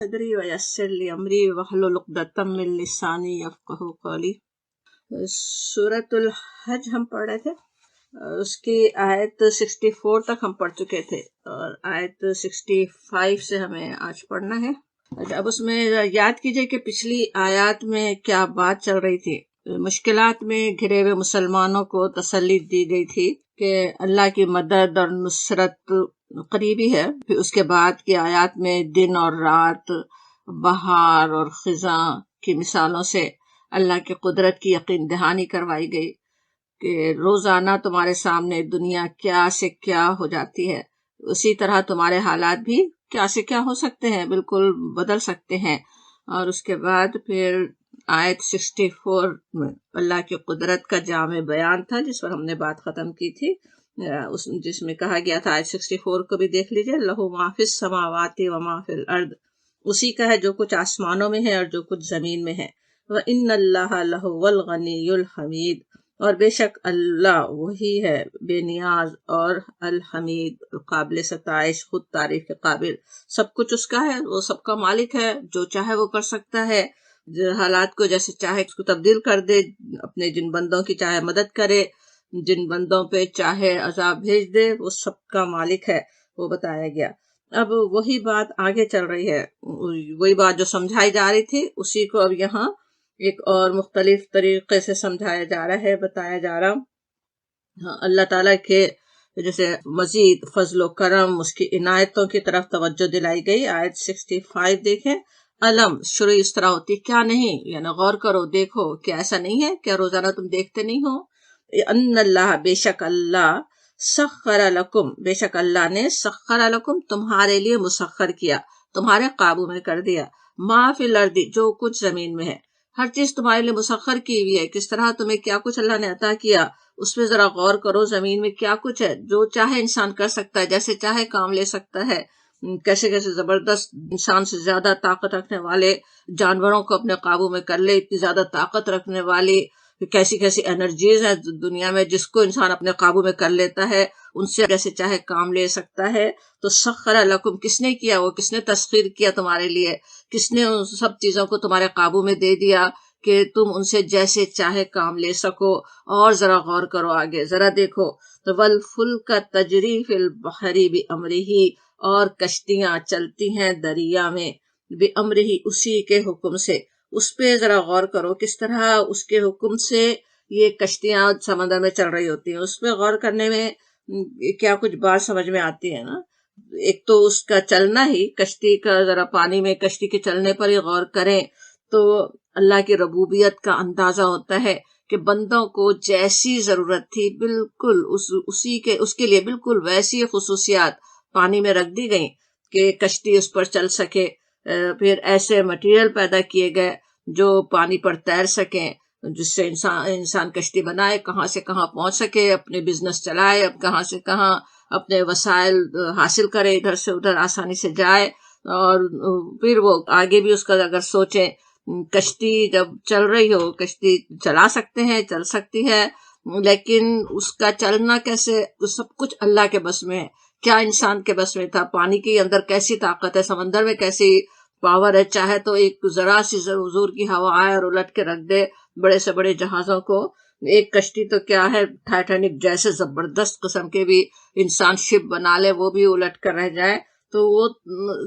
صدری ویسر لی امری واحلل عقدۃ من لسانی یفقہوا قولی۔ سورۃ الحج ہم پڑھ رہے تھے، اس کی آیت 64 تک ہم پڑھ چکے تھے اور آیت 65 سے ہمیں آج پڑھنا ہے۔ اب اس میں یاد کیجئے کہ پچھلی آیات میں کیا بات چل رہی تھی۔ مشکلات میں گھرے ہوئے مسلمانوں کو تسلی دی گئی تھی کہ اللہ کی مدد اور نصرت قریبی ہے۔ پھر اس کے بعد کی آیات میں دن اور رات، بہار اور خزاں کی مثالوں سے اللہ کی قدرت کی یقین دہانی کروائی گئی کہ روزانہ تمہارے سامنے دنیا کیا سے کیا ہو جاتی ہے، اسی طرح تمہارے حالات بھی کیا سے کیا ہو سکتے ہیں، بالکل بدل سکتے ہیں۔ اور اس کے بعد پھر آیت 64 میں اللہ کی قدرت کا جامع بیان تھا، جس پر ہم نے بات ختم کی تھی، جس میں کہا گیا تھا، آیت 64 کو بھی دیکھ لیجئے، لہو ما فی السماوات و ما فی الارض، اسی کا ہے جو کچھ آسمانوں میں ہے اور جو کچھ زمین میں ہے۔ وَإِنَّ اللَّهَ لَهُوَ الْغَنِيُّ الْحَمِيدُ، اور بے شک اللہ وہی ہے بے نیاز اور الحمید، قابل ستائش، خود تعریف کے قابل، سب کچھ اس کا ہے، وہ سب کا مالک ہے، جو چاہے وہ کر سکتا ہے، جو حالات کو جیسے چاہے اس کو تبدیل کر دے، اپنے جن بندوں کی چاہے مدد کرے، جن بندوں پہ چاہے عذاب بھیج دے، وہ سب کا مالک ہے، وہ بتایا گیا۔ اب وہی بات آگے چل رہی ہے، وہی بات جو سمجھائی جا رہی تھی اسی کو اب یہاں ایک اور مختلف طریقے سے سمجھایا جا رہا ہے، بتایا جا رہا۔ ہاں، اللہ تعالیٰ کے جیسے مزید فضل و کرم، اس کی عنایتوں کی طرف توجہ دلائی گئی۔ آیت 65 دیکھیں، علم شروع اس طرح ہوتی، کیا نہیں، یعنی غور کرو، دیکھو، کیا ایسا نہیں ہے، کیا روزانہ تم دیکھتے نہیں ہو، ان اللہ، بے شک اللہ، سخر لکم، بے شک اللہ نے سخر لکم، تمہارے لیے مسخر کیا، تمہارے قابو میں کر دیا، ما فی الارض، جو کچھ زمین میں ہے، ہر چیز تمہارے لیے مسخر کی ہوئی ہے۔ کس طرح تمہیں کیا کچھ اللہ نے عطا کیا، اس پہ ذرا غور کرو، زمین میں کیا کچھ ہے، جو چاہے انسان کر سکتا ہے، جیسے چاہے کام لے سکتا ہے، کیسے کیسے زبردست، انسان سے زیادہ طاقت رکھنے والے جانوروں کو اپنے قابو میں کر لے، اتنی زیادہ طاقت رکھنے والی کیسی کیسی انرجیز ہیں دنیا میں، جس کو انسان اپنے قابو میں کر لیتا ہے، ان سے جیسے چاہے کام لے سکتا ہے۔ تو سخر لکم، کس نے کیا، وہ کس نے تسخیر کیا تمہارے لیے، کس نے ان سب چیزوں کو تمہارے قابو میں دے دیا کہ تم ان سے جیسے چاہے کام لے سکو۔ اور ذرا غور کرو آگے، ذرا دیکھو، وَالْفُلْكَ تَجْرِي فِي الْبَحْرِ بِأَمْرِهِ، اور کشتیاں چلتی ہیں دریا میں، بِأَمْرِهِ، اسی کے حکم سے۔ اس پہ ذرا غور کرو، کس طرح اس کے حکم سے یہ کشتیاں سمندر میں چل رہی ہوتی ہیں۔ اس پہ غور کرنے میں کیا کچھ بات سمجھ میں آتی ہے نا۔ ایک تو اس کا چلنا ہی، کشتی کا ذرا پانی میں کشتی کے چلنے پر ہی غور کریں تو اللہ کی ربوبیت کا اندازہ ہوتا ہے کہ بندوں کو جیسی ضرورت تھی بالکل اس کے لیے بالکل ویسی خصوصیات پانی میں رکھ دی گئیں کہ کشتی اس پر چل سکے۔ پھر ایسے مٹیریل پیدا کیے گئے جو پانی پر تیر سکیں، جس سے انسان کشتی بنائے، کہاں سے کہاں پہنچ سکے، اپنے بزنس چلائے، اب کہاں سے کہاں اپنے وسائل حاصل کرے، ادھر سے ادھر آسانی سے جائے۔ اور پھر وہ آگے بھی اس کا اگر سوچیں، کشتی جب چل رہی ہو، کشتی چلا سکتے ہیں، چل سکتی ہے، لیکن اس کا چلنا کیسے، سب کچھ اللہ کے بس میں ہے۔ کیا انسان کے بس میں تھا، پانی کے اندر کیسی طاقت ہے، سمندر میں کیسی پاور ہے، چاہے تو ایک ذرا سی حضور کی ہوا آئے اور الٹ کے رکھ دے بڑے سے بڑے جہازوں کو۔ ایک کشتی تو کیا ہے، ٹائٹینک جیسے زبردست قسم کے بھی انسان شپ بنا لے، وہ بھی الٹ کر رہ جائے۔ تو وہ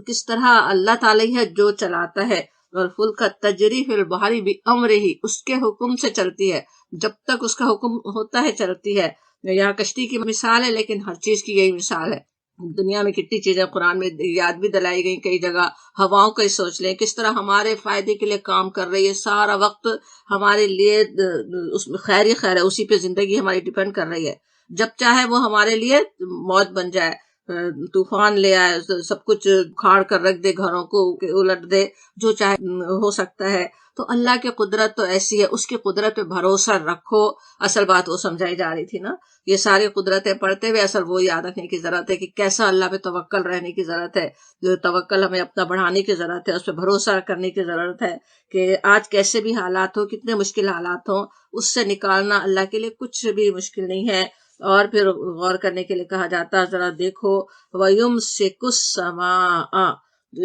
کس طرح اللہ تعالیٰ ہے جو چلاتا ہے۔ وَالْفُلْكَ تَجْرِي فِي الْبَحْرِ بِأَمْرِهِ، اس کے حکم سے چلتی ہے، جب تک اس کا حکم ہوتا ہے چلتی ہے۔ یہاں کشتی کی مثال ہے، لیکن ہر چیز کی یہی مثال ہے۔ دنیا میں کتنی چیزیں قرآن میں یاد بھی دلائی گئی، کئی جگہ ہواؤں کا ہی سوچ لیں، کس طرح ہمارے فائدے کے لیے کام کر رہی ہے، سارا وقت ہمارے لیے اس میں خیر ہی خیر ہے، اسی پہ زندگی ہماری ڈیپینڈ کر رہی ہے۔ جب چاہے وہ ہمارے لیے موت بن جائے، طوفان لے آئے، سب کچھ کھاڑ کر رکھ دے، گھروں کو الٹ دے، جو چاہے ہو سکتا ہے۔ تو اللہ کی قدرت تو ایسی ہے، اس کی قدرت پہ بھروسہ رکھو۔ اصل بات وہ سمجھائی جا رہی تھی نا، یہ ساری قدرتیں پڑھتے ہوئے اصل وہ یاد رکھنے کی ضرورت ہے کہ کیسا اللہ پہ توکل رہنے کی ضرورت ہے، جو توکل ہمیں اپنا بڑھانے کی ضرورت ہے، اس پہ بھروسہ کرنے کی ضرورت ہے کہ آج کیسے بھی حالات ہو، کتنے مشکل حالات ہوں، اس سے نکالنا اللہ کے لیے کچھ بھی مشکل نہیں ہے۔ اور پھر غور کرنے کے لیے کہا جاتا ہے، ذرا دیکھو، وَيُمْسِكُ السَّمَاءَ،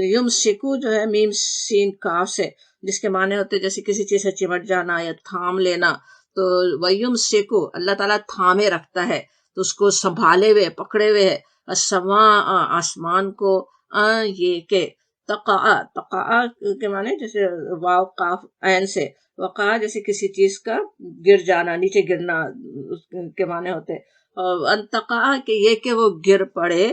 یمسکو جو ہے میم سین کاف سے، جس کے معنی ہوتے جیسے کسی چیز سے چمٹ جانا یا تھام لینا، تو ویمسکو اللہ تعالیٰ تھامے رکھتا ہے، تو اس کو سنبھالے ہوئے پکڑے ہوئے ہے، السماء آسمان کو، یہ کہ تقع کے معنی جیسے واو قاف عین سے، وقع جیسے کسی چیز کا گر جانا، نیچے گرنا اس کے معنی ہوتے، اور انتقا کہ یہ کہ وہ گر پڑے،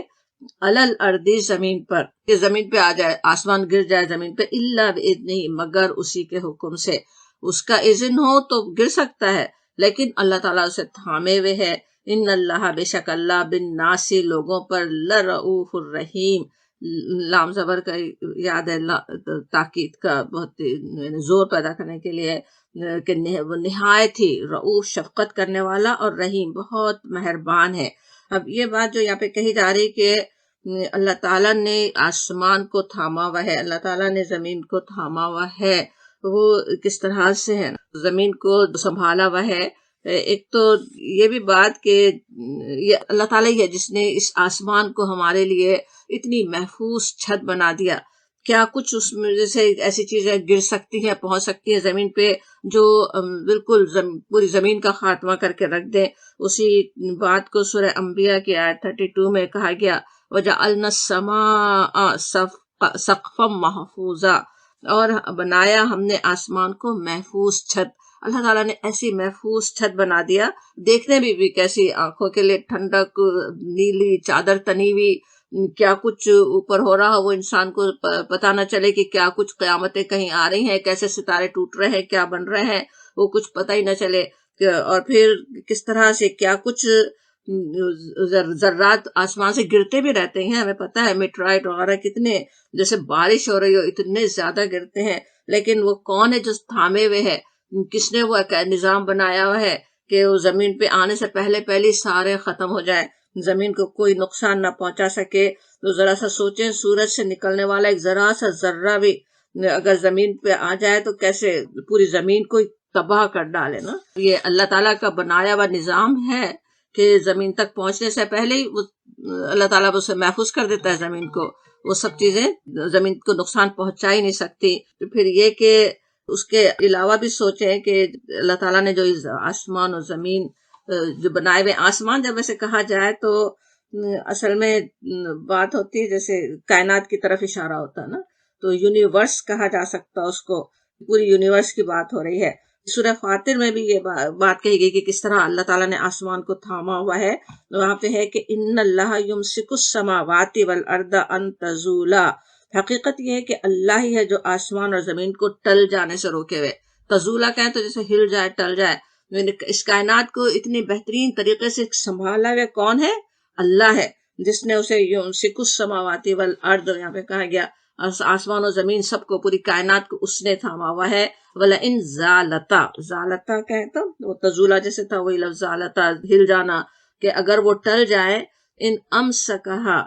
علل اردی زمین پر، کہ زمین پہ آ جائے، آسمان گر جائے زمین پہ، الا باذنہ مگر اسی کے حکم سے، اس کا اذن ہو تو گر سکتا ہے، لیکن اللہ تعالیٰ اسے تھامے ہوئے ہے۔ ان اللہ بے شک اللہ بالناس لوگوں پر لرؤوف الرحیم، لام زبر کا یاد ہے تاکید کا بہت زور پیدا کرنے کے لیے، کہ وہ نہایت ہی رؤوف شفقت کرنے والا، اور رحیم بہت مہربان ہے۔ اب یہ بات جو یہاں پہ کہی جا رہی کہ اللہ تعالیٰ نے آسمان کو تھاما ہوا ہے، اللہ تعالیٰ نے زمین کو تھاما ہوا ہے، وہ کس طرح سے ہے، زمین کو سنبھالا ہوا ہے۔ ایک تو یہ بھی بات کہ یہ اللہ تعالیٰ ہی ہے جس نے اس آسمان کو ہمارے لیے اتنی محفوظ چھت بنا دیا، کیا کچھ اس میں جیسے ایسی چیزیں گر سکتی ہیں، پہنچ سکتی ہیں زمین پہ جو بالکل پوری زمین کا خاتمہ کر کے رکھ دیں۔ اسی بات کو سورہ انبیاء کی آیت 32 میں کہا گیا، وَجَعَلْنَا السَّمَاءَ سَقْفًا مَحْفُوظًا، اور بنایا ہم نے آسمان کو محفوظ چھت۔ اللہ تعالیٰ نے ایسی محفوظ چھت بنا دیا، دیکھنے میں بھی کیسی آنکھوں کے لیے ٹھنڈک، نیلی چادر تنی ہوئی، کیا کچھ اوپر ہو رہا ہو وہ انسان کو پتہ نہ چلے کہ کیا کچھ قیامتیں کہیں آ رہی ہیں، کیسے ستارے ٹوٹ رہے ہیں، کیا بن رہے ہیں، وہ کچھ پتہ ہی نہ چلے، اور پھر کس طرح سے کیا کچھ ذرات آسمان سے گرتے بھی رہتے ہیں، ہمیں پتہ ہے میٹرائٹ وغیرہ کتنے، جیسے بارش ہو رہی ہو اتنے زیادہ گرتے ہیں، لیکن وہ کون ہے جو تھامے ہوئے ہے، کس نے وہ نظام بنایا ہوا ہے کہ وہ زمین پہ آنے سے پہلے سارے ختم ہو جائے، زمین کو کوئی نقصان نہ پہنچا سکے۔ تو ذرا سا سوچیں، سورج سے نکلنے والا ایک ذرا سا ذرہ بھی اگر زمین پہ آ جائے تو کیسے پوری زمین کو تباہ کر ڈالے نا۔ یہ اللہ تعالیٰ کا بنایا ہوا نظام ہے کہ زمین تک پہنچنے سے پہلے ہی اللہ تعالیٰ اسے محفوظ کر دیتا ہے زمین کو، وہ سب چیزیں زمین کو نقصان پہنچا ہی نہیں سکتی۔ تو پھر یہ کہ اس کے علاوہ بھی سوچیں کہ اللہ تعالیٰ نے جو آسمان اور زمین جو بنائے ہوئے، آسمان جب ویسے کہا جائے تو اصل میں بات ہوتی ہے جیسے کائنات کی طرف اشارہ ہوتا ہے نا، تو یونیورس کہا جا سکتا ہے اس کو، پوری یونیورس کی بات ہو رہی ہے۔ سورہ فاطر میں بھی یہ بات کہی گئی کہ کس طرح اللہ تعالیٰ نے آسمان کو تھاما ہوا ہے، وہاں پہ ہے کہ ان اللہ یمسک السماوات والارض ان تزولا، حقیقت یہ ہے کہ اللہ ہی ہے جو آسمان اور زمین کو ٹل جانے سے روکے ہوئے، تزولا کہیں تو جیسے ہل جائے، ٹل جائے، اس کائنات کو اتنی بہترین طریقے سے سنبھالا ہوا کون ہے؟ اللہ ہے، جس نے اسے یمسک السماوات والارض، یہاں پہ کہا گیا آسمان و زمین سب کو، پوری کائنات کو اس نے تھاما ہوا ہے۔ وَلَئِن زَالَتَا، زالتا کہیں تو وہ تزولا جیسے تھا، وہی لفظ زالتا ہل جانا، کہ اگر وہ ٹل جائے، ان امسکہا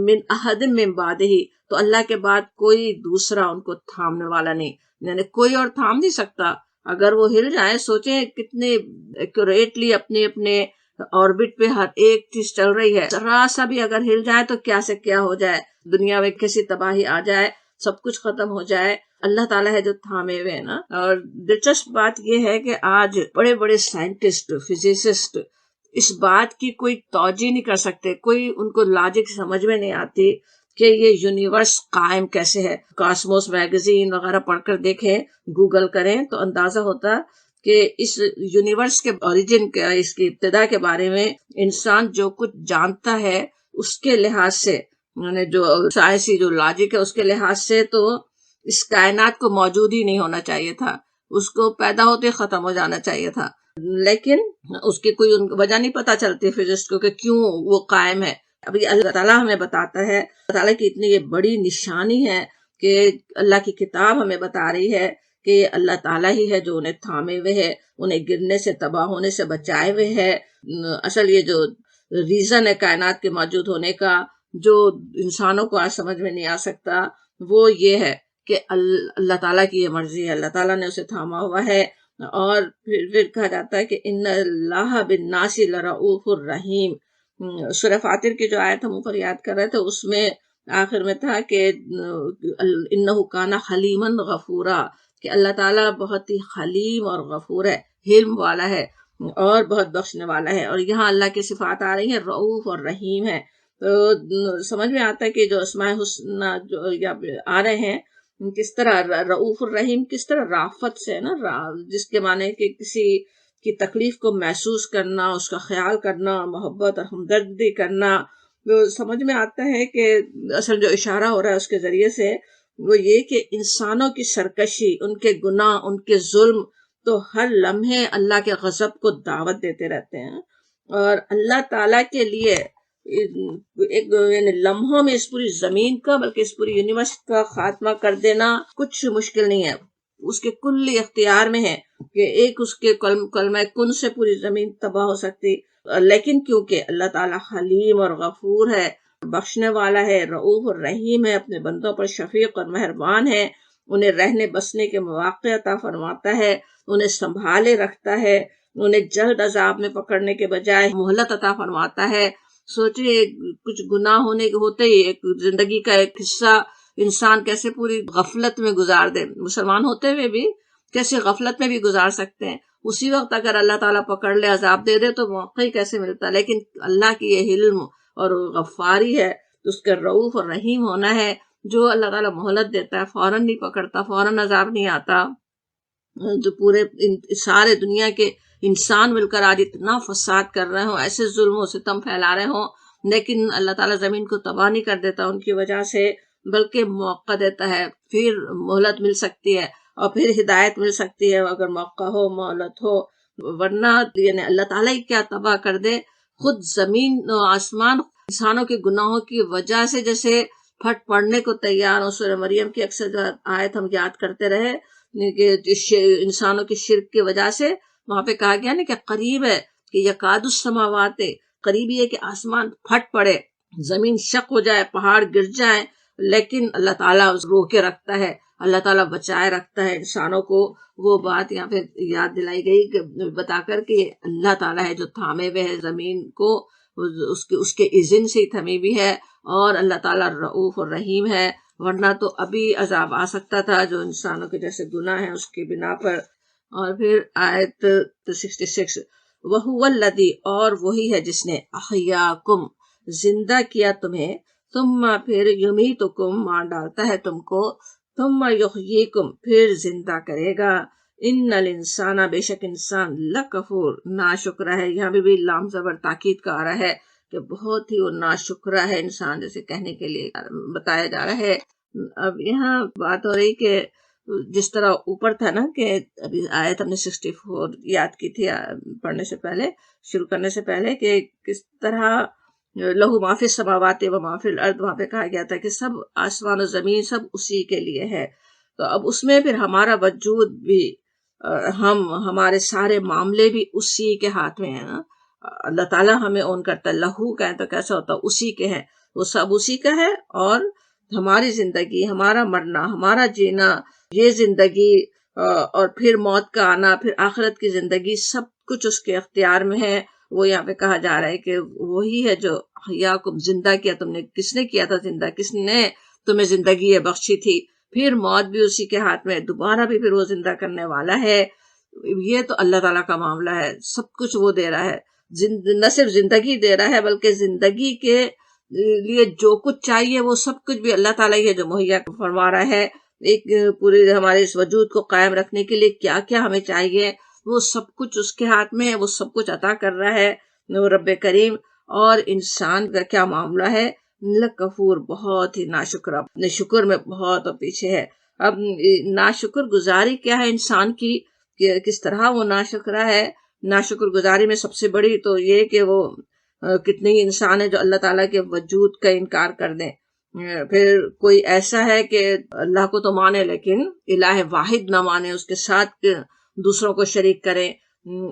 من احد من بعدہ، تو اللہ کے بعد کوئی دوسرا ان کو تھامنے والا نہیں، یعنی کوئی اور تھام نہیں سکتا۔ اگر وہ ہل جائے، سوچیں کتنے ایکوریٹلی اپنے اپنے آربٹ پہ ہر ایک چیز چل رہی ہے، ذرا سا بھی اگر ہل جائے تو کیا سے کیا ہو جائے، دنیا میں کیسی تباہی آ جائے، سب کچھ ختم ہو جائے، اللہ تعالیٰ ہے جو تھامے ہوئے نا۔ اور دلچسپ بات یہ ہے کہ آج بڑے بڑے سائنٹسٹ، فزسسٹ اس بات کی کوئی توجہ نہیں کر سکتے، کوئی ان کو لاجک سمجھ میں نہیں آتی کہ یہ یونیورس قائم کیسے ہے۔ کاسموس میگزین وغیرہ پڑھ کر دیکھیں، گوگل کریں تو اندازہ ہوتا کہ اس یونیورس کے اوریجن کا، اس کی ابتدا کے بارے میں انسان جو کچھ جانتا ہے اس کے لحاظ سے، یعنی جو سائنسی جو لاجک ہے اس کے لحاظ سے، تو اس کائنات کو موجود ہی نہیں ہونا چاہیے تھا، اس کو پیدا ہوتے ختم ہو جانا چاہیے تھا، لیکن اس کی کوئی وجہ نہیں پتا چلتی فزسٹ کو کہ کیوں وہ قائم ہے۔ ابھی اللہ تعالیٰ ہمیں بتاتا ہے، اللہ تعالیٰ کی اتنی یہ بڑی نشانی ہے کہ اللہ کی کتاب ہمیں بتا رہی ہے کہ اللہ تعالیٰ ہی ہے جو انہیں تھامے ہوئے ہے، انہیں گرنے سے، تباہ ہونے سے بچائے ہوئے ہے۔ اصل یہ جو ریزن ہے کائنات کے موجود ہونے کا، جو انسانوں کو آج سمجھ میں نہیں آ سکتا، وہ یہ ہے کہ اللہ تعالیٰ کی یہ مرضی ہے، اللہ تعالیٰ نے اسے تھاما ہوا ہے۔ اور پھر کہا جاتا ہے کہ ان اللہ بالناس لرؤوف الرحیم۔ سورہ فاطر کی جو آیت ہم اوپر یاد کر رہے تھے، اس میں آخر میں تھا کہ انہ کان حلیمن غفورا، کہ اللہ تعالیٰ بہت ہی حلیم اور غفور ہے، حلم والا ہے اور بہت بخشنے والا ہے۔ اور یہاں اللہ کی صفات آ رہی ہیں، رؤوف اور رحیم ہے۔ تو سمجھ میں آتا ہے کہ جو اسماء حسنہ جو آ رہے ہیں، کس طرح رؤوف الرحیم، کس طرح رافت سے نا، جس کے معنی کہ کسی کی تکلیف کو محسوس کرنا، اس کا خیال کرنا، محبت اور ہمدردی کرنا۔ تو سمجھ میں آتا ہے کہ اصل جو اشارہ ہو رہا ہے اس کے ذریعے سے وہ یہ کہ انسانوں کی سرکشی، ان کے گناہ، ان کے ظلم تو ہر لمحے اللہ کے غضب کو دعوت دیتے رہتے ہیں، اور اللہ تعالیٰ کے لیے ایک یعنی لمحوں میں اس پوری زمین کا بلکہ اس پوری یونیورس کا خاتمہ کر دینا کچھ مشکل نہیں ہے، اس کے کلی اختیار میں ہے کہ ایک اس کے کلمہ کن سے پوری زمین تباہ ہو سکتی، لیکن کیونکہ اللہ تعالیٰ حلیم اور غفور ہے، بخشنے والا ہے، رؤوف اور رحیم ہے، اپنے بندوں پر شفیق اور مہربان ہے، انہیں رہنے بسنے کے مواقع عطا فرماتا ہے، انہیں سنبھالے رکھتا ہے، انہیں جلد عذاب میں پکڑنے کے بجائے مہلت عطا فرماتا ہے۔ سوچئے کچھ گناہ ہوتے ہی ایک زندگی کا ایک حصہ انسان کیسے پوری غفلت میں گزار دے، مسلمان ہوتے ہوئے بھی کیسے غفلت میں بھی گزار سکتے ہیں، اسی وقت اگر اللہ تعالیٰ پکڑ لے، عذاب دے دے تو موقع ہی کیسے ملتا۔ لیکن اللہ کی یہ حلم اور غفاری ہے، اس کا رؤوف اور رحیم ہونا ہے، جو اللہ تعالیٰ مہلت دیتا ہے، فوراً نہیں پکڑتا، فوراً عذاب نہیں آتا۔ جو پورے سارے دنیا کے انسان مل کر آج اتنا فساد کر رہے ہوں، ایسے ظلم و ستم پھیلا رہے ہوں، لیکن اللہ تعالیٰ زمین کو تباہ نہیں کر دیتا ان کی وجہ سے، بلکہ موقع دیتا ہے، پھر مہلت مل سکتی ہے اور پھر ہدایت مل سکتی ہے اگر موقع ہو، مہلت ہو، ورنہ یعنی اللہ تعالیٰ ہی کیا تباہ کر دے، خود زمین و آسمان انسانوں کے گناہوں کی وجہ سے جیسے پھٹ پڑنے کو تیار ہو۔ سورہ مریم کی اکثر جو آیت ہم یاد کرتے رہے کہ انسانوں کی شرک کی وجہ سے وہاں پہ کہا گیا نا کہ قریب ہے کہ یکاد السماوات، قریبی ہے کہ آسمان پھٹ پڑے، زمین شق ہو جائے، پہاڑ گر جائیں، لیکن اللہ تعالیٰ رو کے رکھتا ہے، اللہ تعالیٰ بچائے رکھتا ہے انسانوں کو۔ وہ بات یہاں پہ یاد دلائی گئی کہ بتا کر کہ اللہ تعالیٰ ہے جو تھامے ہوئے ہے زمین کو، اس کے اذن سے ہی تھمی بھی ہے، اور اللہ تعالیٰ رؤوف اور رحیم ہے، ورنہ تو ابھی عذاب آ سکتا تھا جو انسانوں کے جیسے گناہ ہیں اس کی بنا پر۔ اور پھر آیت 66، وَهُوَ الَّذِي، اور وہی ہے جس نے احیاکم، زندہ کیا تمہیں، ثم پھر یمیتکم، مار ڈالتا ہے تم کو، ثم یحییکم، پھر زندہ کرے گا، ان الانسان، بے شک انسان، لکفور، ناشکرہ ہے۔ یہاں بھی لام زبر تاکید کا آ رہا ہے کہ بہت ہی وہ ناشکرہ ہے انسان، جیسے کہنے کے لیے بتایا جا رہا ہے۔ اب یہاں بات ہو رہی کہ جس طرح اوپر تھا نا کہ ابھی آیت ہم نے 64 یاد کی تھی پڑھنے سے پہلے، شروع کرنے سے پہلے، کہ کس طرح لہو ما فی السماوات و ما فی الارض، وہاں پہ کہا گیا تھا کہ سب آسمان و زمین سب اسی کے لیے ہے۔ تو اب اس میں پھر ہمارا وجود بھی، ہمارے سارے معاملے بھی اسی کے ہاتھ میں ہیں نا۔ اللہ تعالیٰ ہمیں اون کرتا ہے، لہو کہیں تو کیسا ہوتا ہے، اسی کے ہیں، وہ سب اسی کا ہے، اور ہماری زندگی، ہمارا مرنا، ہمارا جینا، یہ زندگی اور پھر موت کا آنا، پھر آخرت کی زندگی، سب کچھ اس کے اختیار میں ہے۔ وہ یہاں پہ کہا جا رہا ہے کہ وہی ہے جو حیاکم، زندہ کیا تم نے، کس نے کیا تھا زندہ، کس نے تمہیں زندگی بخشی تھی، پھر موت بھی اسی کے ہاتھ میں، دوبارہ بھی پھر وہ زندہ کرنے والا ہے۔ یہ تو اللہ تعالیٰ کا معاملہ ہے، سب کچھ وہ دے رہا ہے، نہ صرف زندگی دے رہا ہے بلکہ زندگی کے لیے جو کچھ چاہیے وہ سب کچھ بھی اللہ تعالیٰ ہی ہے جو مہیا فرما رہا ہے۔ ایک پورے ہمارے اس وجود کو قائم رکھنے کے لیے کیا کیا ہمیں چاہیے، وہ سب کچھ اس کے ہاتھ میں ہے، وہ سب کچھ عطا کر رہا ہے وہ رب کریم۔ اور انسان کا کیا معاملہ ہے، لکفور، بہت ہی ناشکر، اپنے شکر میں بہت پیچھے ہے۔ اب ناشکر گزاری کیا ہے انسان کی، کس طرح وہ ناشکرہ ہے۔ ناشکر گزاری میں سب سے بڑی تو یہ کہ وہ کتنے انسان ہیں جو اللہ تعالیٰ کے وجود کا انکار کر دیں۔ پھر کوئی ایسا ہے کہ اللہ کو تو مانے لیکن الہ واحد نہ مانے، اس کے ساتھ دوسروں کو شریک کریں۔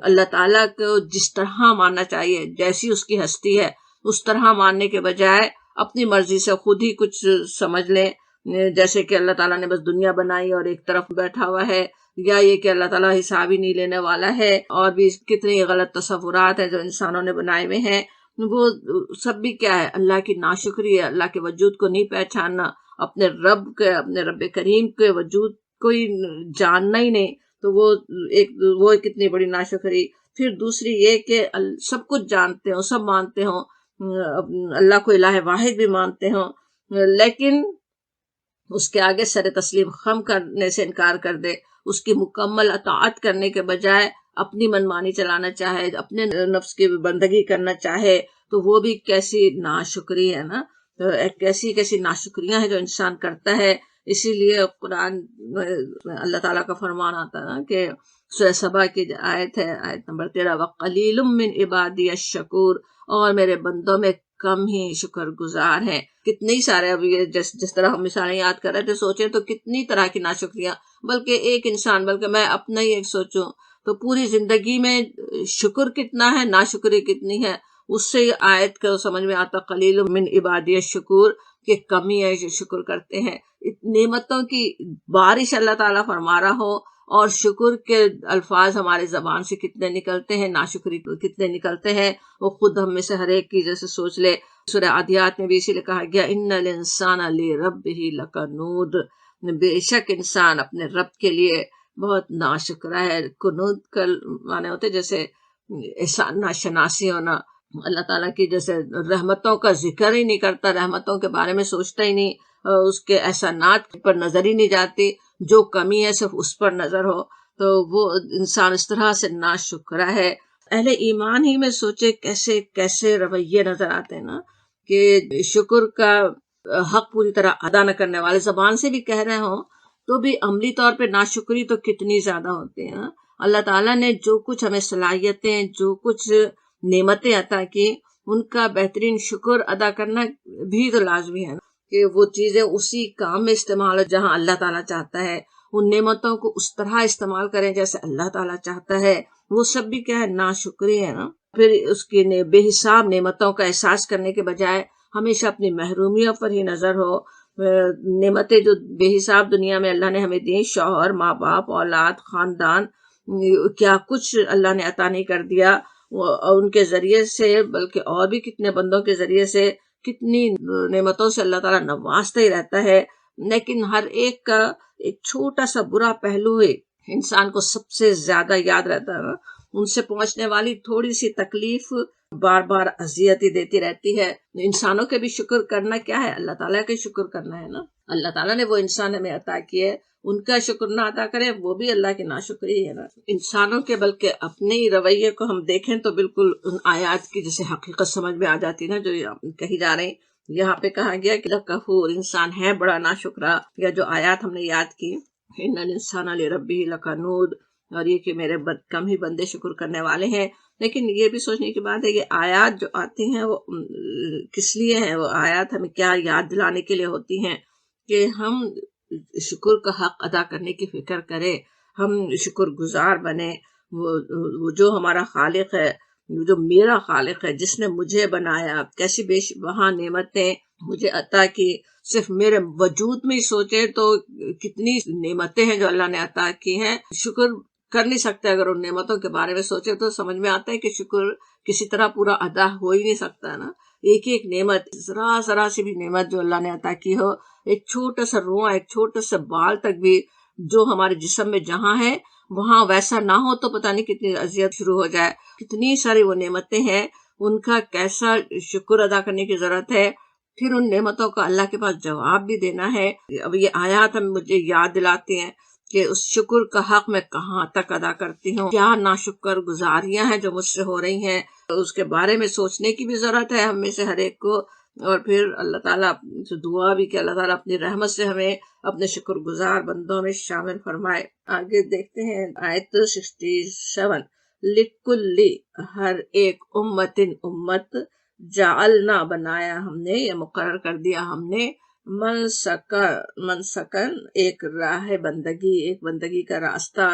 اللہ تعالیٰ کو جس طرح ماننا چاہیے، جیسی اس کی ہستی ہے اس طرح ماننے کے بجائے اپنی مرضی سے خود ہی کچھ سمجھ لیں، جیسے کہ اللہ تعالیٰ نے بس دنیا بنائی اور ایک طرف بیٹھا ہوا ہے، یا یہ کہ اللہ تعالیٰ حساب ہی نہیں لینے والا ہے، اور بھی کتنے غلط تصورات ہیں جو انسانوں نے بنائے ہوئے ہیں۔ وہ سب بھی کیا ہے؟ اللہ کی ناشکری ہے، اللہ کے وجود کو نہیں پہچاننا، اپنے رب کریم کے وجود کو ہی جاننا ہی نہیں، تو وہ کتنی بڑی ناشکری۔ پھر دوسری یہ کہ سب کچھ جانتے ہوں، سب مانتے ہوں، اللہ کو الہ واحد بھی مانتے ہوں، لیکن اس کے آگے سر تسلیم خم کرنے سے انکار کر دے، اس کی مکمل اطاعت کرنے کے بجائے اپنی منمانی چلانا چاہے، اپنے نفس کی بندگی کرنا چاہے، تو وہ بھی کیسی ناشکری ہے نا، کیسی ناشکریاں ہیں جو انسان کرتا ہے۔ اسی لیے قرآن اللہ تعالیٰ کا فرمان آتا ہے نا کہ سورہ سبا کی آیت ہے، آیت نمبر 13، وَقَلِيلٌ مِّنْ عِبَادِيَ الشَّكُورُ، اور میرے بندوں میں کم ہی شکر گزار ہیں۔ کتنی سارے، اب یہ جس طرح ہم مثالیں یاد کر رہے تھے، سوچیں تو کتنی طرح کی ناشکریاں، بلکہ ایک انسان، بلکہ میں اپنا ہی ایک سوچوں تو پوری زندگی میں شکر کتنا ہے، ناشکری کتنی ہے۔ اس سے آیت کو سمجھ میں آتا قلیل من عبادی الشکور، کہ کمی ہے جو شکر کرتے ہیں۔ نعمتوں کی بارش اللہ تعالیٰ فرما رہا ہو اور شکر کے الفاظ ہمارے زبان سے کتنے نکلتے ہیں، ناشکری کتنے نکلتے ہیں، وہ خود ہم میں سے ہر ایک کی جیسے سوچ لے۔ سورہ عادیات میں بھی اسی لیے کہا گیا ان الانسان لربہ لکنود، بے شک انسان اپنے رب کے لیے بہت ناشکرا ہے۔ کنود کا معنی ہوتے جیسے احسان ناشناسی ہونا، اللہ تعالیٰ کی جیسے رحمتوں کا ذکر ہی نہیں کرتا، رحمتوں کے بارے میں سوچتا ہی نہیں، اس کے احسانات پر نظر ہی نہیں جاتی، جو کمی ہے صرف اس پر نظر ہو، تو وہ انسان اس طرح سے ناشکرا ہے۔ اہل ایمان ہی میں سوچے کیسے کیسے رویے نظر آتے ہیں نا، کہ شکر کا حق پوری طرح ادا نہ کرنے والے زبان سے بھی کہہ رہے ہوں تو بھی عملی طور پہ ناشکری تو کتنی زیادہ ہوتی ہے نا۔ اللہ تعالیٰ نے جو کچھ ہمیں صلاحیتیں، جو کچھ نعمتیں عطا کی، ان کا بہترین شکر ادا کرنا بھی تو لازمی ہے نا، کہ وہ چیزیں اسی کام میں استعمال ہو جہاں اللہ تعالیٰ چاہتا ہے، ان نعمتوں کو اس طرح استعمال کریں جیسے اللہ تعالیٰ چاہتا ہے، وہ سب بھی کیا ہے؟ ناشکری ہے نا۔ پھر اس کی بے حساب نعمتوں کا احساس کرنے کے بجائے ہمیشہ اپنی محرومیوں پر ہی نظر ہو۔ نعمتیں جو بے حساب دنیا میں اللہ نے ہمیں دی، شوہر، ماں باپ، اولاد، خاندان، کیا کچھ اللہ نے عطا نہیں کر دیا، ان کے ذریعے سے بلکہ اور بھی کتنے بندوں کے ذریعے سے کتنی نعمتوں سے اللہ تعالیٰ نوازتا ہی رہتا ہے، لیکن ہر ایک کا ایک چھوٹا سا برا پہلو ہے انسان کو سب سے زیادہ یاد رہتا ہے، ان سے پہنچنے والی تھوڑی سی تکلیف بار بار اذیت ہی دیتی رہتی ہے۔ انسانوں کے بھی شکر کرنا کیا ہے؟ اللہ تعالیٰ کا شکر کرنا ہے نا۔ اللہ تعالیٰ نے وہ انسان ہمیں عطا کیے، ان کا شکر نہ ادا کرے وہ بھی اللہ کی ناشکری ہے نا۔ انسانوں کے بلکہ اپنے ہی رویے کو ہم دیکھیں تو بالکل ان آیات کی جیسے حقیقت سمجھ میں آ جاتی نا، جو کہی جا رہی۔ یہاں پہ کہا گیا کہ لکفور، انسان ہے بڑا ناشکرا، یا جو آیات ہم نے یاد کی ان الانسان لربہ لکنود، اور یہ کہ میرے کم ہی بندے شکر کرنے والے ہیں۔ لیکن یہ بھی سوچنے کی بات ہے یہ آیات جو آتی ہیں وہ کس لیے ہیں؟ وہ آیات ہمیں کیا یاد دلانے کے لیے ہوتی ہیں؟ کہ ہم شکر کا حق ادا کرنے کی فکر کریں، ہم شکر گزار بنے۔ وہ جو ہمارا خالق ہے، جو میرا خالق ہے، جس نے مجھے بنایا، کیسی بے بہا نعمتیں مجھے عطا کی، صرف میرے وجود میں ہی سوچے تو کتنی نعمتیں ہیں جو اللہ نے عطا کی ہیں، شکر کر نہیں سکتے۔ اگر ان نعمتوں کے بارے میں سوچے تو سمجھ میں آتا ہے کہ شکر کسی طرح پورا ادا ہو ہی نہیں سکتا نا۔ ایک ایک نعمت، ذرا سی بھی نعمت جو اللہ نے عطا کی ہو، ایک چھوٹا سا روح، ایک چھوٹا سا بال تک بھی جو ہمارے جسم میں جہاں ہے وہاں ویسا نہ ہو تو پتہ نہیں کتنی اذیت شروع ہو جائے۔ کتنی ساری وہ نعمتیں ہیں، ان کا کیسا شکر ادا کرنے کی ضرورت ہے۔ پھر ان نعمتوں کا اللہ کے پاس جواب بھی دینا ہے۔ اب یہ آیات ہم مجھے یاد دلاتی ہیں کہ اس شکر کا حق میں کہاں تک ادا کرتی ہوں، کیا ناشکر گزاریاں ہیں جو مجھ سے ہو رہی ہیں، اس کے بارے میں سوچنے کی بھی ضرورت ہے ہم میں سے ہر ایک کو۔ اور پھر اللہ تعالیٰ سے دعا بھی کہ اللہ تعالیٰ اپنی رحمت سے ہمیں اپنے شکر گزار بندوں میں شامل فرمائے۔ آگے دیکھتے ہیں آیت 67، لِکُلِّ، ہر ایک امت جعلنا، بنایا ہم نے یا مقرر کر دیا ہم نے، منسکن، ایک راہ بندگی، ایک بندگی کا راستہ،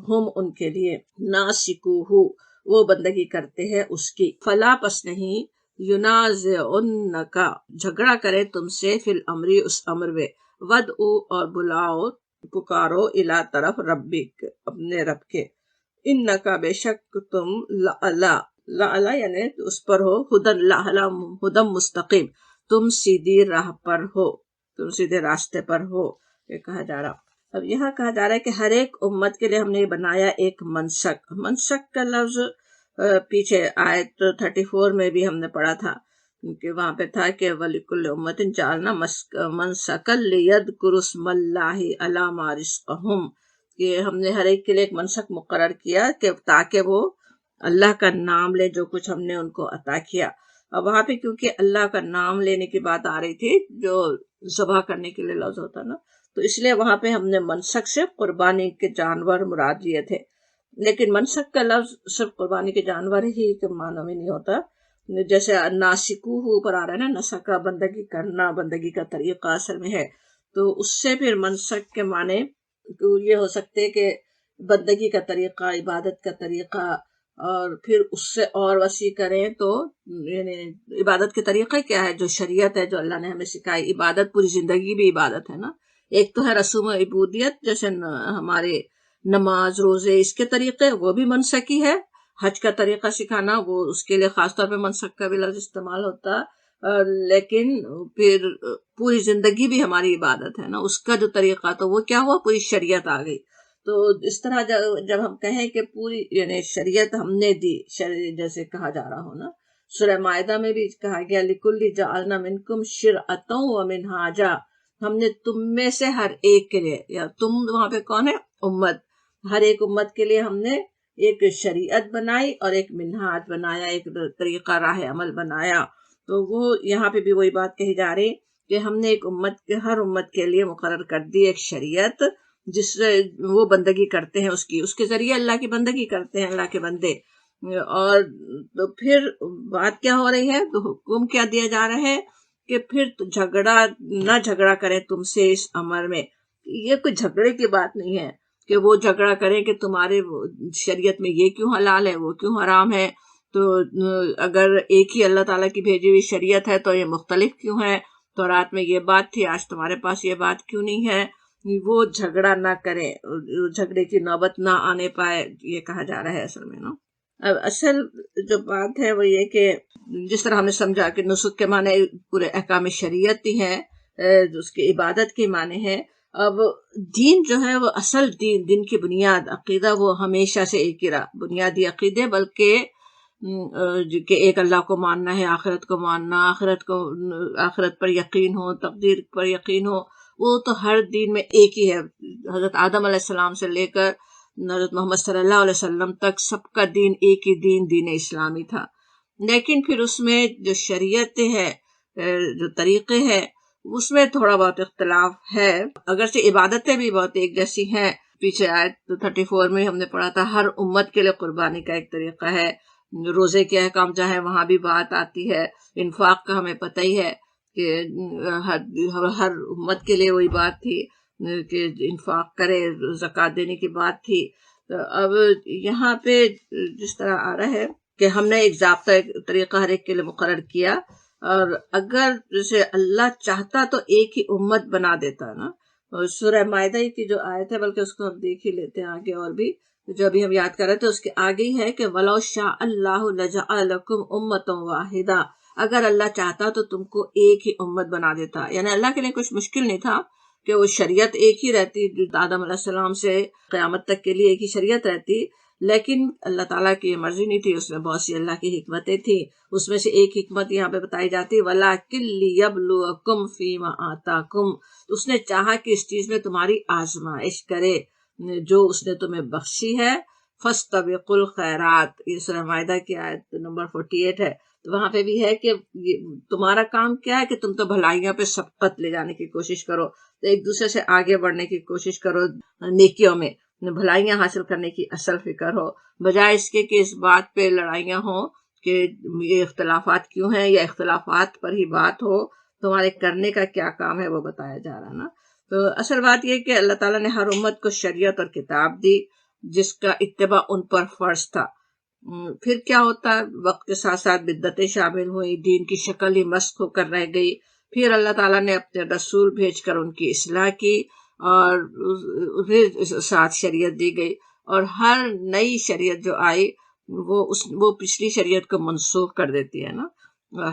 ہم ان کے لیے، ناسکوہ، وہ بندگی کرتے ہیں اس کی، فلا پس نہیں، ینازعنک، جھگڑا کرے تم سے، فی الامر، اس امر میں، ودعو، اور بلاؤ، پکارو، الی، طرف، ربک، اپنے رب کے، انکا، بے شک تم، لعلی، لعلا یعنی اس پر ہو، ہدن لعلا ہدم مستقیم، تم سیدھی راہ پر ہو، تم سیدھے راستے پر ہو، یہ کہا جا رہا۔ اب یہاں کہا جا رہا ہے کہ ہر ایک امت کے لیے ہم نے بنایا ایک منسک۔ منسک کا لفظ پیچھے آیت 34 میں بھی ہم نے پڑھا تھا، کہ وہاں پہ تھا کہ وَلِكُلِّ أُمَّةٍ جَعَلْنَا مَنسَكًا لِيَذْكُرُوا اسْمَ اللَّهِ عَلَىٰ مَا رِزَقَهُمْ، کہ ہم نے ہر ایک کے لیے ایک منسک مقرر کیا کہ تاکہ وہ اللہ کا نام لے جو کچھ ہم نے ان کو عطا کیا۔ اب وہاں پہ کیونکہ اللہ کا نام لینے کی بات آ رہی تھی، جو ذبح کرنے کے لیے لفظ ہوتا نا، تو اس لیے وہاں پہ ہم نے منسک سے قربانی کے جانور مراد لیے تھے۔ لیکن منسک کا لفظ صرف قربانی کے جانور ہی کے معنی میں نہیں ہوتا، جیسے ناسکو اوپر آ رہا ہے نا، نسکا بندگی کرنا، بندگی کا طریقہ اصل میں ہے، تو اس سے پھر منسک کے معنی یہ ہو سکتے کہ بندگی کا طریقہ، عبادت کا طریقہ، اور پھر اس سے اور وسیع کریں تو یعنی عبادت کے طریقہ کیا ہے، جو شریعت ہے، جو اللہ نے ہمیں سکھائی۔ عبادت پوری زندگی بھی عبادت ہے نا، ایک تو ہے رسوم عبودیت، جیسے ہمارے نماز، روزے، اس کے طریقے وہ بھی منسکی ہے، حج کا طریقہ سکھانا وہ اس کے لیے خاص طور پہ منسک کا بھی لفظ استعمال ہوتا، لیکن پھر پوری زندگی بھی ہماری عبادت ہے نا، اس کا جو طریقہ تو وہ کیا ہوا، پوری شریعت آ گئی۔ تو اس طرح جب ہم کہیں کہ پوری یعنی شریعت ہم نے دی، جیسے کہا جا رہا ہو نا، سورہ مائدہ میں بھی کہا گیا لِكُلِّ جَعَلْنَا مِنْكُمْ شِرْعَةً وَمِنْهَاجًا، ہم نے تم میں سے ہر ایک کے لیے، یا تم وہاں پہ کون ہے، امت، ہر ایک امت کے لیے ہم نے ایک شریعت بنائی اور ایک منہاج بنایا، ایک طریقہ راہ عمل بنایا۔ تو وہ یہاں پہ بھی وہی بات کہی جا رہی کہ ہم نے ایک امت کے، ہر امت کے لیے مقرر کر دی ایک شریعت، جس سے وہ بندگی کرتے ہیں، اس کے ذریعے اللہ کی بندگی کرتے ہیں اللہ کے بندے۔ اور تو پھر بات کیا ہو رہی ہے، تو حکم کیا دیا جا رہا ہے کہ پھر نہ جھگڑا کریں تم سے اس امر میں۔ یہ کوئی جھگڑے کی بات نہیں ہے کہ وہ جھگڑا کریں کہ تمہارے شریعت میں یہ کیوں حلال ہے، وہ کیوں حرام ہے، تو اگر ایک ہی اللہ تعالیٰ کی بھیجی ہوئی شریعت ہے تو یہ مختلف کیوں ہے، تو رات میں یہ بات تھی، آج تمہارے پاس یہ بات کیوں نہیں ہے۔ وہ جھگڑا نہ کریں، جھگڑے کی نوبت نہ آنے پائے، یہ کہا جا رہا ہے اصل میں نا۔ اب اصل جو بات ہے وہ یہ کہ جس طرح ہم نے سمجھا کہ نسک کے معنی پورے احکام شریعت ہی ہیں، اس کی عبادت کے معنی ہے۔ اب دین جو ہے وہ اصل دین کی بنیاد عقیدہ، وہ ہمیشہ سے ایک ہی رہا، بنیادی عقیدے، بلکہ کہ ایک اللہ کو ماننا ہے، آخرت کو ماننا، آخرت پر یقین ہو، تقدیر پر یقین ہو، وہ تو ہر دین میں ایک ہی ہے۔ حضرت آدم علیہ السلام سے لے کر حضرت محمد صلی اللہ علیہ وسلم تک سب کا دین ایک ہی دین اسلامی تھا۔ لیکن پھر اس میں جو شریعتیں ہے، جو طریقے ہیں، اس میں تھوڑا بہت اختلاف ہے، اگرچہ عبادتیں بھی بہت ایک جیسی ہیں۔ پیچھے آیت 34 میں ہم نے پڑھا تھا ہر امت کے لیے قربانی کا ایک طریقہ ہے، روزے کے احکام چاہے وہاں بھی بات آتی ہے، انفاق کا ہمیں پتہ ہی ہے کہ ہر امت کے لیے وہی بات تھی کہ انفاق کرے، زکوٰۃ دینے کی بات تھی۔ تو اب یہاں پہ جس طرح آ رہا ہے کہ ہم نے ایک ضابطہ، ایک طریقہ ہر ایک کے لیے مقرر کیا، اور اگر جیسے اللہ چاہتا تو ایک ہی امت بنا دیتا نا۔ اور سورہ مائدہ کی جو آیت ہے، بلکہ اس کو ہم دیکھ ہی لیتے ہیں آگے، اور بھی جو ابھی ہم یاد کر رہے تھے اس کے آگے ہی ہے کہ وَلَوْ شَاءَ اللَّهُ لَجَعَلَكُمْ أُمَّةً وَاحِدَةً، اگر اللہ چاہتا تو تم کو ایک ہی امت بنا دیتا۔ یعنی اللہ کے لیے کچھ مشکل نہیں تھا کہ وہ شریعت ایک ہی رہتی، آدم علیہ السلام سے قیامت تک کے لیے ایک ہی شریعت رہتی، لیکن اللہ تعالیٰ کی مرضی نہیں تھی، اس میں بہت سی اللہ کی حکمتیں تھیں۔ اس میں سے ایک حکمت یہاں پہ بتائی جاتی وَلَٰكِن لِيَبْلُوَكُمْ فِيمَا آتَاكُمْ، اس نے چاہا کہ اس چیز میں تمہاری آزمائش کرے جو اس نے تمہیں بخشی ہے۔ فَاسْتَبِقُوا الْخَيْرَاتِ، یہ سورہ مائدہ کی آیت نمبر 48 ہے۔ تو وہاں پہ بھی ہے کہ تمہارا کام کیا ہے کہ تم تو بھلائیوں پہ سبقت لے جانے کی کوشش کرو، تو ایک دوسرے سے آگے بڑھنے کی کوشش کرو، نیکیوں میں بھلائیاں حاصل کرنے کی اصل فکر ہو، بجائے اس کے کہ اس بات پہ لڑائیاں ہوں کہ یہ اختلافات کیوں ہیں، یا اختلافات پر ہی بات ہو، تمہارے کرنے کا کیا کام ہے وہ بتایا جا رہا نا۔ تو اصل بات یہ کہ اللہ تعالیٰ نے ہر امت کو شریعت اور کتاب دی جس کا اتباع ان پر فرض تھا۔ پھر کیا ہوتا ہے، وقت کے ساتھ ساتھ بدعتیں شامل ہوئی، دین کی شکل ہی مسخ ہو کر رہ گئی، پھر اللہ تعالیٰ نے اپنے رسول بھیج کر ان کی اصلاح کی، اور پھر ساتھ شریعت دی گئی، اور ہر نئی شریعت جو آئی وہ پچھلی شریعت کو منسوخ کر دیتی ہے نا،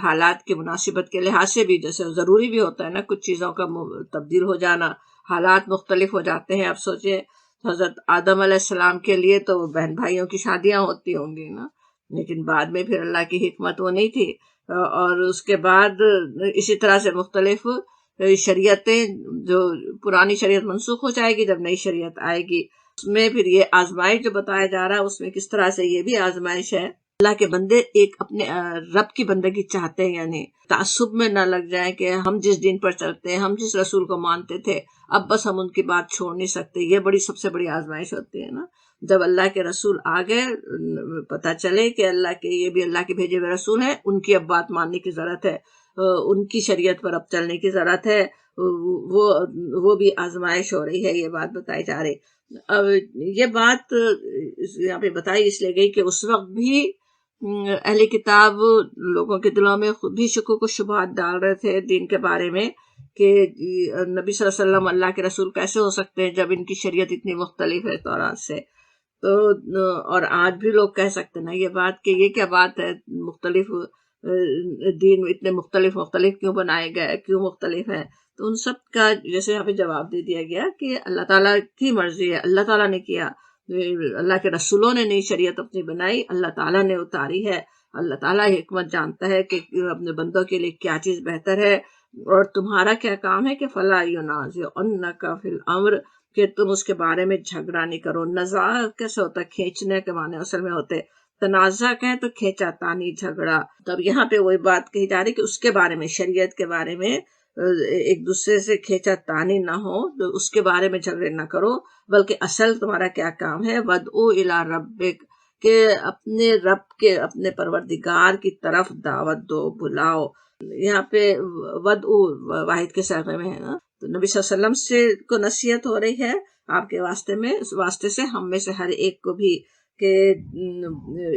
حالات کی مناسبت کے لحاظ سے بھی، جیسے ضروری بھی ہوتا ہے نا کچھ چیزوں کا تبدیل ہو جانا، حالات مختلف ہو جاتے ہیں. اب سوچیں حضرت آدم علیہ السلام کے لیے تو بہن بھائیوں کی شادیاں ہوتی ہوں گی نا، لیکن بعد میں پھر اللہ کی حکمت وہ نہیں تھی، اور اس کے بعد اسی طرح سے مختلف شریعتیں، جو پرانی شریعت منسوخ ہو جائے گی جب نئی شریعت آئے گی. اس میں پھر یہ آزمائش جو بتایا جا رہا ہے اس میں کس طرح سے یہ بھی آزمائش ہے. اللہ کے بندے ایک اپنے رب کی بندگی چاہتے ہیں، یعنی تعصب میں نہ لگ جائیں کہ ہم جس دین پر چلتے ہیں، ہم جس رسول کو مانتے تھے، اب بس ہم ان کی بات چھوڑ نہیں سکتے. یہ سب سے بڑی آزمائش ہوتی ہے نا، جب اللہ کے رسول آگے پتہ چلے کہ یہ بھی اللہ کے بھیجے ہوئے رسول ہیں، ان کی اب بات ماننے کی ضرورت ہے، ان کی شریعت پر اب چلنے کی ضرورت ہے. وہ بھی آزمائش ہو رہی ہے، یہ بات بتائی جا رہی. اب یہ بات یہاں پہ بتائی اس لیے گئی کہ اس وقت بھی اہل کتاب لوگوں کے دلوں میں خود بھی شکوک و شبہات ڈال رہے تھے دین کے بارے میں، کہ نبی صلی اللہ علیہ وسلم اللہ کے رسول کیسے ہو سکتے ہیں جب ان کی شریعت اتنی مختلف ہے تورات سے. تو اور آج بھی لوگ کہہ سکتے نا یہ بات کہ یہ کیا بات ہے، مختلف دین اتنے مختلف کیوں بنائے گئے، کیوں مختلف ہیں. تو ان سب کا جیسے یہاں پہ جواب دے دیا گیا کہ اللہ تعالیٰ کی مرضی ہے، اللہ تعالیٰ نے کیا، اللہ کے رسولوں نے نئی شریعت اپنی بنائی، اللہ تعالیٰ نے اتاری ہے. اللہ تعالیٰ حکمت جانتا ہے کہ اپنے بندوں کے لیے کیا چیز بہتر ہے، اور تمہارا کیا کام ہے کہ فَلَا يُنَازِعُنَّكَ فِي الْأَمْرِ، کہ تم اس کے بارے میں جھگڑا نہیں کرو. نزاع کیسے ہوتا ہے؟ کھینچنے کے معنی اصل میں ہوتے، تنازع کہیں تو کھینچا تانی، جھگڑا. تب یہاں پہ وہی بات کہی جا رہی کہ اس کے بارے میں، شریعت کے بارے میں ایک دوسرے سے کھینچا تانی نہ ہو، تو اس کے بارے میں جھگڑے نہ کرو، بلکہ اصل تمہارا کیا کام ہے، وَادْعُوا إِلَىٰ رَبِّكَ، کہ اپنے رب کے، اپنے پروردگار کی طرف دعوت دو، بلاؤ. یہاں پہ وَادْعُوا واحد کے صیغے میں ہے نا، تو نبی صلی اللہ علیہ وسلم سے کو نصیحت ہو رہی ہے آپ کے واسطے میں، اس واسطے سے ہم میں سے ہر ایک کو بھی، کہ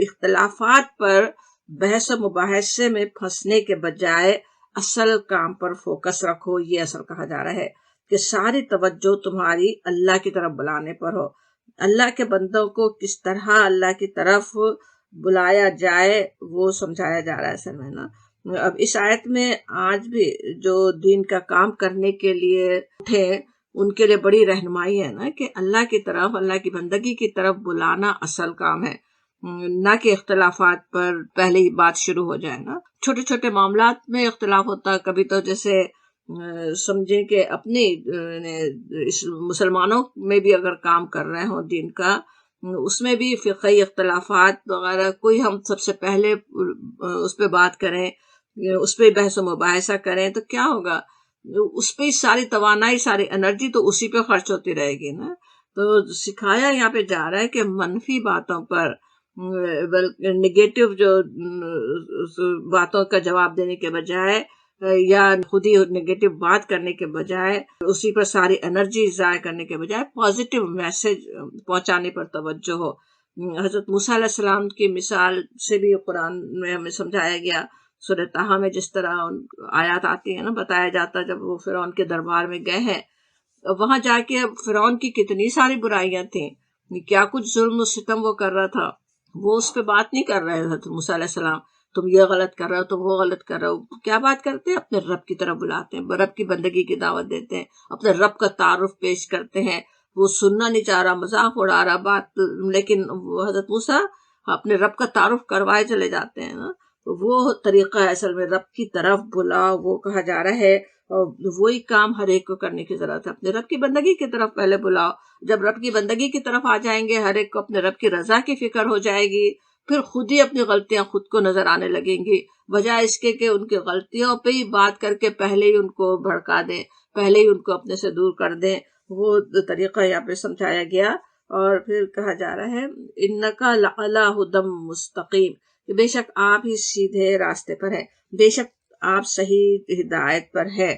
اختلافات پر بحث و مباحثے میں پھنسنے کے بجائے اصل کام پر فوکس رکھو. یہ اصل کہا جا رہا ہے کہ ساری توجہ تمہاری اللہ کی طرف بلانے پر ہو. اللہ کے بندوں کو کس طرح اللہ کی طرف بلایا جائے وہ سمجھایا جا رہا ہے اصل میں نا. اب اس آیت میں آج بھی جو دین کا کام کرنے کے لیے اٹھے ان کے لیے بڑی رہنمائی ہے نا، کہ اللہ کی طرف، اللہ کی بندگی کی طرف بلانا اصل کام ہے، نہ کہ اختلافات پر پہلے ہی بات شروع ہو جائے نا. چھوٹے چھوٹے معاملات میں اختلاف ہوتا، کبھی تو جیسے سمجھیں کہ اپنی مسلمانوں میں بھی اگر کام کر رہے ہوں دین کا، اس میں بھی فقہی اختلافات وغیرہ، کوئی ہم سب سے پہلے اس پہ بات کریں، اس پہ بحث و مباحثہ کریں تو کیا ہوگا، اس پہ ساری توانائی، ساری انرجی تو اسی پہ خرچ ہوتی رہے گی نا. تو سکھایا یہاں پہ جا رہا ہے کہ منفی باتوں پر، نگیٹو جو باتوں کا جواب دینے کے بجائے، یا خود ہی نگیٹو بات کرنے کے بجائے، اسی پر ساری انرجی ضائع کرنے کے بجائے پازیٹیو میسج پہنچانے پر توجہ ہو. حضرت موسیٰ علیہ السلام کی مثال سے بھی قرآن میں ہمیں سمجھایا گیا. سورہ طٰہٰ میں جس طرح آیات آتی ہیں نا، بتایا جاتا جب وہ فرعون کے دربار میں گئے ہیں، وہاں جا کے فرعون کی کتنی ساری برائیاں تھیں، کیا کچھ ظلم و ستم وہ کر رہا تھا، وہ اس پہ بات نہیں کر رہے حضرت موسیٰ علیہ السلام، تم یہ غلط کر رہے ہو، تم وہ غلط کر رہے ہو. کیا بات کرتے ہیں؟ اپنے رب کی طرف بلاتے ہیں، رب کی بندگی کی دعوت دیتے ہیں، اپنے رب کا تعارف پیش کرتے ہیں. وہ سننا نہیں چاہ رہا، مذاق اڑا رہا بات، لیکن حضرت موسیٰ اپنے رب کا تعارف کروائے چلے جاتے ہیں نا. وہ طریقہ ہے اصل میں، رب کی طرف بلاؤ، وہ کہا جا رہا ہے. اور وہی کام ہر ایک کو کرنے کی ضرورت ہے، اپنے رب کی بندگی کی طرف پہلے بلاؤ. جب رب کی بندگی کی طرف آ جائیں گے، ہر ایک کو اپنے رب کی رضا کی فکر ہو جائے گی، پھر خود ہی اپنی غلطیاں خود کو نظر آنے لگیں گی، بجائے اس کے کہ ان کی غلطیوں پہ ہی بات کر کے پہلے ہی ان کو بھڑکا دیں، پہلے ہی ان کو اپنے سے دور کر دیں. وہ طریقہ یہاں پہ سمجھایا گیا. اور پھر کہا جا رہا ہے اِنَّكَ لَعَلَىٰ هُدًى مُسْتَقِيمٍ، کہ بے شک آپ ہی سیدھے راستے پر ہیں، بے شک آپ صحیح ہدایت پر ہے.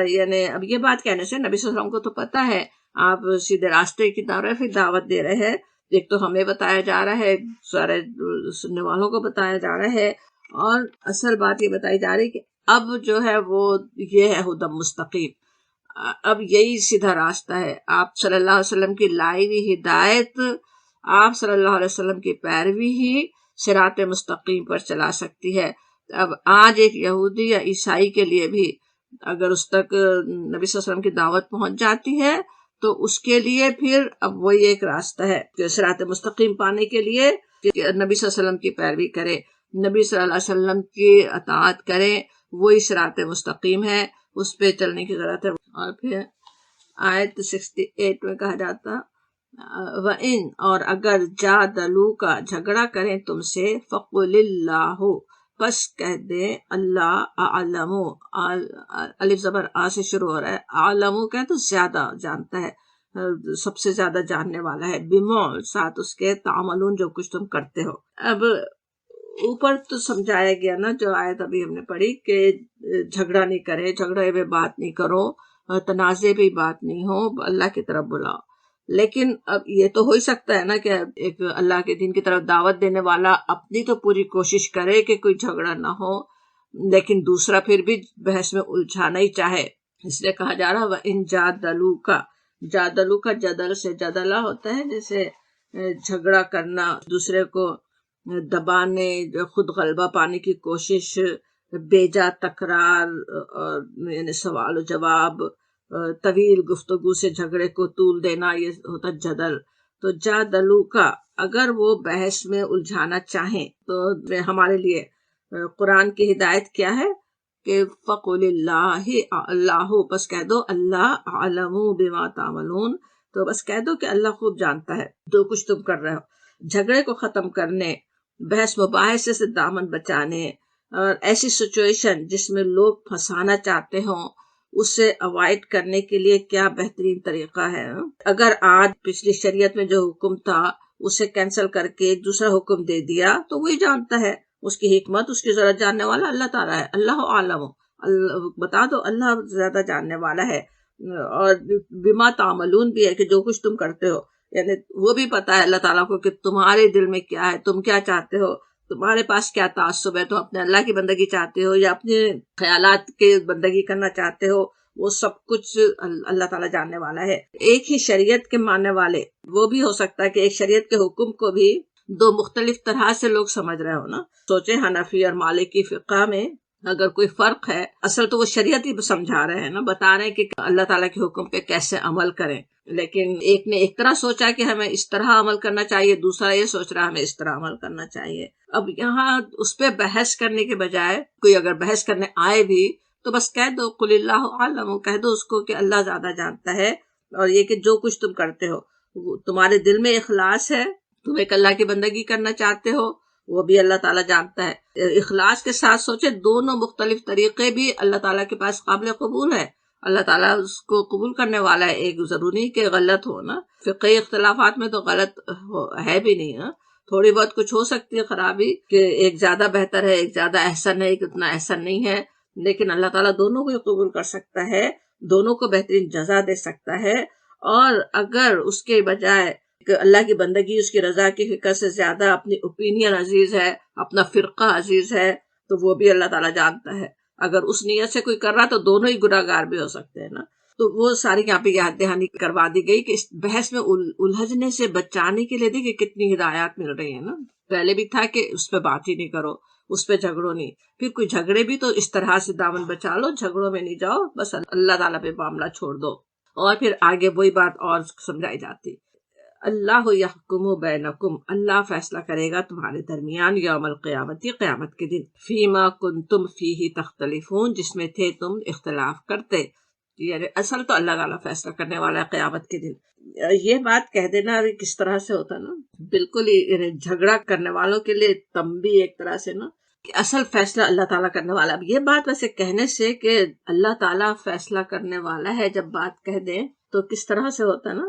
یعنی اب یہ بات کہنے سے نبی صلی اللہ علیہ وسلم کو تو پتہ ہے آپ سیدھے راستے کی طرف دعوت دے رہے ہیں. ایک تو ہمیں بتایا جا رہا ہے، سارے سننے والوں کو بتایا جا رہا ہے، اور اصل بات یہ بتائی جا رہی ہے کہ اب جو ہے وہ یہ ہے ہدی مستقیم، اب یہی سیدھا راستہ ہے. آپ صلی اللہ علیہ وسلم کی لائی ہوئی ہدایت، آپ صلی اللہ علیہ وسلم کی پیروی ہی صراط مستقیم پر چلا سکتی ہے۔ اب آج ایک یہودی یا عیسائی کے لیے بھی اگر اس تک نبی صلی اللہ علیہ وسلم کی دعوت پہنچ جاتی ہے تو اس کے لیے پھر اب وہی ایک راستہ ہے کہ صراط مستقیم پانے کے لیے کہ نبی صلی اللہ علیہ وسلم کی پیروی کرے، نبی صلی اللہ علیہ وسلم کی اطاعت کرے، وہی صراط مستقیم ہے، اس پہ چلنے کی ضرورت ہے۔ اور پھر آیت 68 میں کہا جاتا وَإِن اور اگر جادلوکا جھگڑا کریں تم سے فَقُلِ اللَّهُ پس کہہ دے اللہ اعلم، الف زبر آ سے شروع ہو رہا ہے، اعلم کہے تو زیادہ جانتا ہے، سب سے زیادہ جاننے والا ہے، بما ساتھ اس کے تعملون جو کچھ تم کرتے ہو۔ اب اوپر تو سمجھایا گیا نا جو آیت ابھی ہم نے پڑھی کہ جھگڑا نہیں کرے، جھگڑے پہ بات نہیں کرو، تنازع پہ بات نہیں ہو، اللہ کی طرف بلاؤ۔ لیکن اب یہ تو ہو ہی سکتا ہے نا کہ ایک اللہ کے دین کی طرف دعوت دینے والا اپنی تو پوری کوشش کرے کہ کوئی جھگڑا نہ ہو، لیکن دوسرا پھر بھی بحث میں الجھانا ہی چاہے، اس لیے کہا جا رہا وَإِن جَادَلُوكَ، جادلوکا جدل سے جدلہ ہوتا ہے جیسے جھگڑا کرنا، دوسرے کو دبانے، خود غلبہ پانے کی کوشش، بیجا تکرار، یعنی سوال و جواب، طویل گفتگو سے جھگڑے کو طول دینا، یہ ہوتا جدل۔ تو جادلو کا اگر وہ بحث میں الجھانا چاہیں تو ہمارے لیے قرآن کی ہدایت کیا ہے کہ فَقُلِ اللہ بس کہہ دو اللہ اعلم بما تعملون، تو بس کہہ دو کہ اللہ خوب جانتا ہے جو کچھ تم کر رہے ہو۔ جھگڑے کو ختم کرنے، بحث مباحثے سے دامن بچانے، اور ایسی سچویشن جس میں لوگ پھنسانا چاہتے ہوں اسے اوائڈ کرنے کے لیے کیا بہترین طریقہ ہے۔ اگر آج پچھلی شریعت میں جو حکم تھا اسے کینسل کر کے ایک دوسرا حکم دے دیا تو وہی جانتا ہے، اس کی حکمت، اس کی ضرورت جاننے والا اللہ تعالیٰ ہے، اللہ عالم، بتا دو اللہ زیادہ جاننے والا ہے۔ اور بما تعملون بھی ہے کہ جو کچھ تم کرتے ہو، یعنی وہ بھی پتا ہے اللہ تعالیٰ کو کہ تمہارے دل میں کیا ہے، تم کیا چاہتے ہو، تمہارے پاس کیا تعصب ہے، تم اپنے اللہ کی بندگی چاہتے ہو یا اپنے خیالات کے بندگی کرنا چاہتے ہو، وہ سب کچھ اللہ تعالیٰ جاننے والا ہے۔ ایک ہی شریعت کے ماننے والے، وہ بھی ہو سکتا ہے کہ ایک شریعت کے حکم کو بھی دو مختلف طرح سے لوگ سمجھ رہے ہو نا۔ سوچیں حنفی اور مالکی فقہ میں اگر کوئی فرق ہے، اصل تو وہ شریعت ہی سمجھا رہے ہیں نا، بتا رہے ہیں کہ اللہ تعالیٰ کے حکم پہ کیسے عمل کریں، لیکن ایک نے ایک طرح سوچا کہ ہمیں اس طرح عمل کرنا چاہیے، دوسرا یہ سوچ رہا ہمیں اس طرح عمل کرنا چاہیے۔ اب یہاں اس پہ بحث کرنے کے بجائے کوئی اگر بحث کرنے آئے بھی تو بس کہہ دو قل اللہ عالم، کہہ دو اس کو کہ اللہ زیادہ جانتا ہے، اور یہ کہ جو کچھ تم کرتے ہو تمہارے دل میں اخلاص ہے، تم ایک اللہ کی بندگی کرنا چاہتے ہو، وہ بھی اللہ تعالیٰ جانتا ہے۔ اخلاص کے ساتھ سوچے دونوں مختلف طریقے بھی اللہ تعالیٰ کے پاس قابل قبول ہے، اللہ تعالیٰ اس کو قبول کرنے والا ہے۔ ایک ضروری کہ غلط ہو نا، فقہی اختلافات میں تو غلط ہے بھی نہیں نا، تھوڑی بہت کچھ ہو سکتی ہے خرابی کہ ایک زیادہ بہتر ہے، ایک زیادہ احسن ہے، ایک اتنا احسن نہیں ہے، لیکن اللہ تعالیٰ دونوں کو قبول کر سکتا ہے، دونوں کو بہترین جزا دے سکتا ہے۔ اور اگر اس کے بجائے کہ اللہ کی بندگی اس کی رضا کی فکر سے زیادہ اپنی اوپینین عزیز ہے، اپنا فرقہ عزیز ہے، تو وہ بھی اللہ تعالیٰ جانتا ہے۔ اگر اس نیت سے کوئی کر رہا تو دونوں ہی گناہگار بھی ہو سکتے ہیں نا۔ تو وہ ساری یہاں پہ یاد دہانی کروا دی گئی کہ اس بحث میں الجھنے سے بچانے کے لیے دیکھیں کتنی ہدایات مل رہی ہیں نا۔ پہلے بھی تھا کہ اس پہ بات ہی نہیں کرو، اس پہ جھگڑو نہیں، پھر کوئی جھگڑے بھی تو اس طرح سے دامن بچا لو، جھگڑوں میں نہیں جاؤ، بس اللہ تعالیٰ پہ معاملہ چھوڑ دو۔ اور پھر آگے وہی بات اور سمجھائی جاتی، اللہ یحکم بینکم، اللہ فیصلہ کرے گا تمہارے درمیان یوم القیامت، قیامت کے دن، فیما کنتم فیہ تختلفون، جس میں تھے تم اختلاف کرتے، یعنی اصل تو اللہ تعالیٰ فیصلہ کرنے والا ہے قیامت کے دن۔ یہ بات کہہ دینا ابھی کس طرح سے ہوتا نا، بالکل ہی جھگڑا کرنے والوں کے لیے تنبیہ ایک طرح سے نا کہ اصل فیصلہ اللہ تعالیٰ کرنے والا۔ اب یہ بات ویسے کہنے سے کہ اللہ تعالیٰ فیصلہ کرنے والا ہے جب بات کہہ دیں تو کس طرح سے ہوتا نا،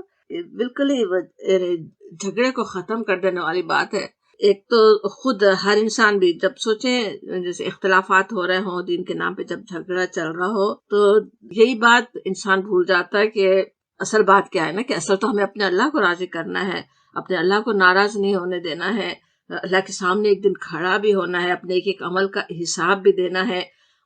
بالکل ہی جھگڑے کو ختم کر دینے والی بات ہے۔ ایک تو خود ہر انسان بھی جب سوچیں جیسے اختلافات ہو رہے ہوں دین کے نام پہ، جب جھگڑا چل رہا ہو تو یہی بات انسان بھول جاتا ہے کہ اصل بات کیا ہے نا، کہ اصل تو ہمیں اپنے اللہ کو راضی کرنا ہے، اپنے اللہ کو ناراض نہیں ہونے دینا ہے، اللہ کے سامنے ایک دن کھڑا بھی ہونا ہے، اپنے ایک ایک عمل کا حساب بھی دینا ہے۔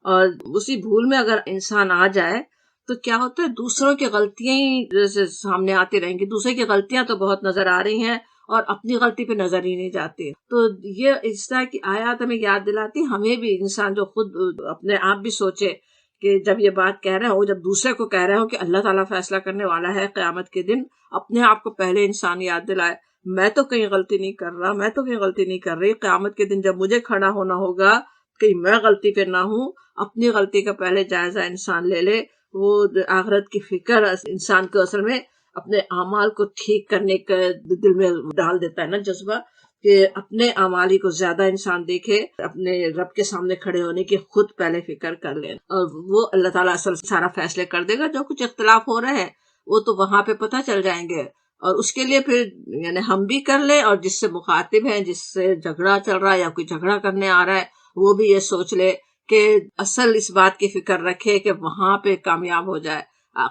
اور اسی بھول میں اگر انسان آ جائے تو کیا ہوتا ہے، دوسروں کی غلطیاں ہی جیسے سامنے آتی رہیں گی، دوسرے کی غلطیاں تو بہت نظر آ رہی ہیں اور اپنی غلطی پہ نظر ہی نہیں جاتی. تو یہ اس طرح کی آیات ہمیں یاد دلاتی، ہمیں بھی انسان جو خود اپنے آپ بھی سوچے کہ جب یہ بات کہہ رہے ہو، جب دوسرے کو کہہ رہے ہو کہ اللہ تعالیٰ فیصلہ کرنے والا ہے قیامت کے دن، اپنے آپ کو پہلے انسان یاد دلائے میں تو کہیں غلطی نہیں کر رہا، میں تو کہیں غلطی نہیں کر رہی. قیامت کے دن جب مجھے کھڑا ہونا ہوگا کہیں میں غلطی پہ نہ ہوں. اپنی غلطی کا پہلے جائزہ انسان لے لے. وہ آخرت کی فکر انسان کو اصل میں اپنے اعمال کو ٹھیک کرنے کا دل میں ڈال دیتا ہے نا جذبہ، کہ اپنے اعمال ہی کو زیادہ انسان دیکھے، اپنے رب کے سامنے کھڑے ہونے کی خود پہلے فکر کر لے، اور وہ اللہ تعالیٰ اصل سارا فیصلے کر دے گا. جو کچھ اختلاف ہو رہے ہیں وہ تو وہاں پہ پتہ چل جائیں گے، اور اس کے لیے پھر یعنی ہم بھی کر لیں، اور جس سے مخاطب ہیں، جس سے جھگڑا چل رہا ہے یا کوئی جھگڑا کرنے آ رہا ہے، وہ بھی یہ سوچ لے کہ اصل اس بات کی فکر رکھے کہ وہاں پہ کامیاب ہو جائے،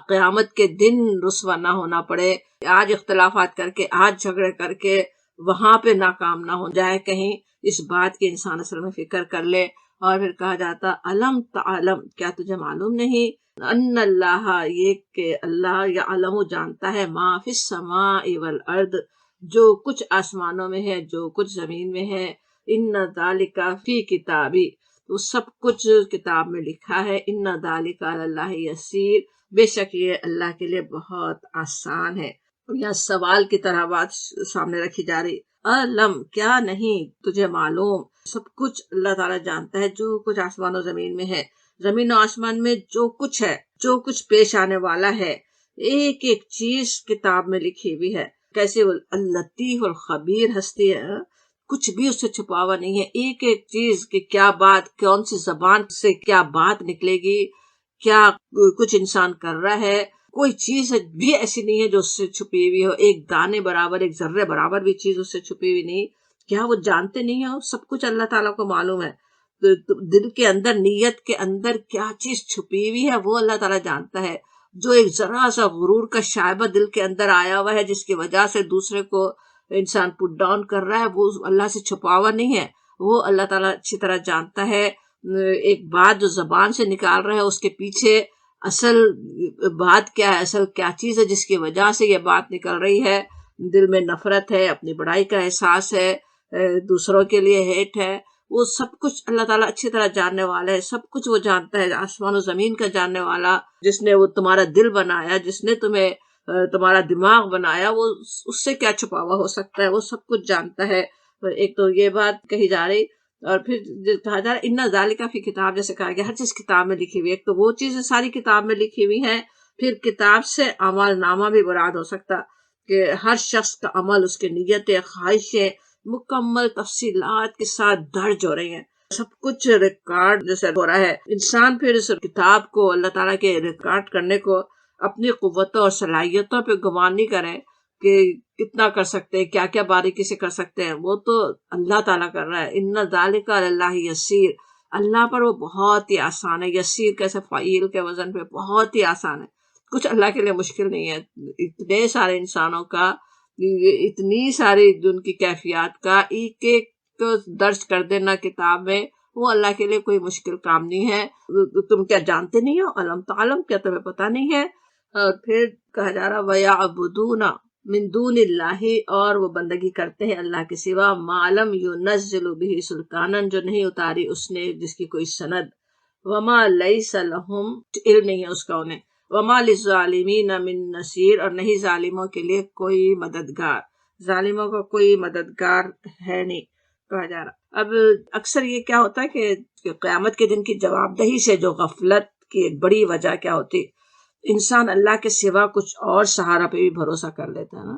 قیامت کے دن رسوا نہ ہونا پڑے. آج اختلافات کر کے، آج جھگڑے کر کے وہاں پہ ناکام نہ ہو جائے کہیں. اس بات کی انسان اصل میں فکر کر لے. اور پھر کہا جاتا علم تعلم، کیا تجھے معلوم نہیں، ان اللہ، یہ کہ اللہ یعلم جانتا ہے، ما فی السماء والارض، جو کچھ آسمانوں میں ہے، جو کچھ زمین میں ہے، ان ذالک فی کتابی، تو سب کچھ کتاب میں لکھا ہے. ان ذالک علی اللہ یسیر، بے شک یہ اللہ کے لیے بہت آسان ہے. یا سوال کی طرح بات سامنے رکھی جا رہی، علم، کیا نہیں تجھے معلوم، سب کچھ اللہ تعالیٰ جانتا ہے، جو کچھ آسمان و زمین میں ہے. زمین و آسمان میں جو کچھ ہے، جو کچھ پیش آنے والا ہے، ایک ایک چیز کتاب میں لکھی ہوئی ہے. کیسے وہ اللطیف الخبیر ہستی ہے، کچھ بھی اس سے چھپا ہوا نہیں ہے. ایک ایک چیز کہ کیا بات، کون سی زبان سے کیا بات نکلے گی، کیا کچھ انسان کر رہا ہے، کوئی چیز بھی ایسی نہیں ہے جو اس سے چھپی ہوئی ہو. ایک دانے برابر، ایک ذرے برابر بھی چیز اس سے چھپی ہوئی نہیں. کیا وہ جانتے نہیں ہو؟ سب کچھ اللہ تعالیٰ کو معلوم ہے. دل کے اندر، نیت کے اندر کیا چیز چھپی ہوئی ہے وہ اللہ تعالیٰ جانتا ہے. جو ایک ذرا سا غرور کا شائبہ دل کے اندر آیا ہوا ہے، جس کی وجہ سے دوسرے کو انسان پٹ ڈاؤن کر رہا ہے، وہ اللہ سے چھپا ہوا نہیں ہے، وہ اللہ تعالیٰ اچھی طرح جانتا ہے. ایک بات جو زبان سے نکال رہا ہے، اس کے پیچھے اصل بات کیا ہے، اصل کیا چیز ہے جس کی وجہ سے یہ بات نکل رہی ہے. دل میں نفرت ہے، اپنی بڑائی کا احساس ہے، دوسروں کے لیے ہیٹ ہے، وہ سب کچھ اللہ تعالیٰ اچھی طرح جاننے والا ہے. سب کچھ وہ جانتا ہے، آسمان و زمین کا جاننے والا، جس نے وہ تمہارا دل بنایا، جس نے تمہیں تمہارا دماغ بنایا، وہ اس سے کیا چھپا ہوا ہو سکتا ہے، وہ سب کچھ جانتا ہے. ایک تو یہ بات کہی جا رہی، اور پھر کہا جا رہا ہے ان ذالک فی کتاب، جیسے کہا گیا ہر چیز کتاب میں لکھی ہوئی ہے. ایک تو وہ چیزیں ساری کتاب میں لکھی ہوئی ہیں، پھر کتاب سے اعمال نامہ بھی مراد ہو سکتا، کہ ہر شخص کا عمل، اس کے نیتیں، خواہشیں مکمل تفصیلات کے ساتھ درج ہو رہی ہیں. سب کچھ ریکارڈ جیسے ہو رہا ہے. انسان پھر اس کتاب کو، اللہ تعالیٰ کے ریکارڈ کرنے کو اپنی قوتوں اور صلاحیتوں پہ گمان نہیں کریں کہ کتنا کر سکتے ہیں، کیا کیا باریکی سے کر سکتے ہیں. وہ تو اللہ تعالیٰ کر رہا ہے. ان ذالک علی اللہ یسیر، اللہ پر وہ بہت ہی آسان ہے. یسیر کیسے فعیل کے وزن پہ بہت ہی آسان ہے، کچھ اللہ کے لیے مشکل نہیں ہے. اتنے سارے انسانوں کا، اتنی ساری ان کی کیفیات کا ایک ایک تو درج کر دینا کتاب میں، وہ اللہ کے لیے کوئی مشکل کام نہیں ہے. تم کیا جانتے نہیں ہو، علم تعلم، کیا تمہیں پتہ نہیں ہے. اور پھر کہا جا رہا وَيَعْبُدُونَ مِن دُونِ اللَّهِ، اور وہ بندگی کرتے ہیں اللہ کے سوا، مَا لَمْ يُنَزِّلُ بِهِ سُلْطَانًا، جو نہیں اتاری اس نے جس کی کوئی سند، وَمَا لَيْسَ لَهُمْ، علم نہیں ہے اس کا انہیں، وَمَا لِلظَّالِمِينَ مِن نَصِيرٍ، اور نہیں ظالموں کے لیے کوئی مددگار، ظالموں کا کوئی مددگار ہے نہیں. کہا جا رہا اب اکثر یہ کیا ہوتا ہے کہ قیامت کے دن کی جواب دہی سے جو غفلت کی ایک بڑی وجہ کیا ہوتی، انسان اللہ کے سوا کچھ اور سہارا پہ بھی بھروسہ کر لیتا ہے نا.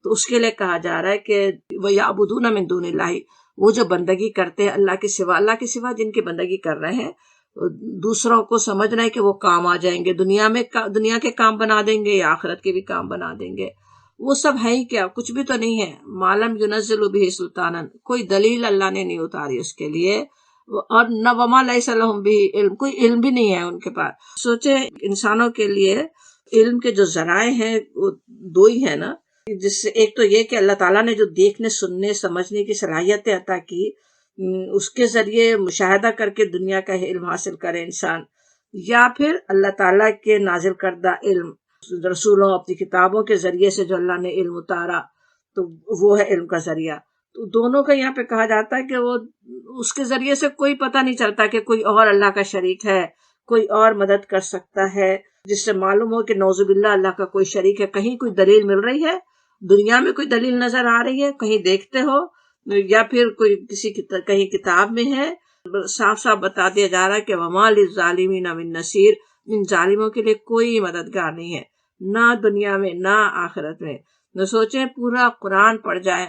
تو اس کے لیے کہا جا رہا ہے کہ وَيَعْبُدُونَ مِن دُونِ اللَّهِ، وہ جو بندگی کرتے ہیں اللہ کے سوا، اللہ کے سوا جن کی بندگی کر رہے ہیں، دوسروں کو سمجھنا ہے کہ وہ کام آ جائیں گے، دنیا کے کام بنا دیں گے یا آخرت کے بھی کام بنا دیں گے. وہ سب ہے ہی کیا، کچھ بھی تو نہیں ہے. مَا لَمْ يُنَزِّلُ بِهِ سُلْطَانًا، کوئی دلیل اللہ نے نہیں اتاری اس کے لیے، اور نہ وَمَا لَيْسَ لَهُم بِهِ علم، کوئی علم بھی نہیں ہے ان کے پاس. سوچے انسانوں کے لیے علم کے جو ذرائع ہیں وہ دو ہی ہیں نا، جس سے ایک تو یہ کہ اللہ تعالیٰ نے جو دیکھنے، سننے، سمجھنے کی صلاحیتیں عطا کی، اس کے ذریعے مشاہدہ کر کے دنیا کا علم حاصل کرے انسان، یا پھر اللہ تعالیٰ کے نازل کردہ علم، رسولوں، اپنی کتابوں کے ذریعے سے جو اللہ نے علم اتارا، تو وہ ہے علم کا ذریعہ. تو دونوں کا یہاں پہ کہا جاتا ہے کہ وہ اس کے ذریعے سے کوئی پتہ نہیں چلتا کہ کوئی اور اللہ کا شریک ہے, کوئی اور مدد کر سکتا ہے, جس سے معلوم ہو کہ نعوذ باللہ اللہ کا کوئی شریک ہے. کہیں کوئی دلیل مل رہی ہے, دنیا میں کوئی دلیل نظر آ رہی ہے, کہیں دیکھتے ہو, یا پھر کوئی کسی کہیں کتاب میں ہے, صاف صاف بتا دیا جا رہا ہے کہ وما للظالمین من نصیر, ان ظالموں کے لیے کوئی مددگار نہیں ہے, نہ دنیا میں نہ آخرت میں. نہ سوچیں پورا قرآن پڑھ جائے,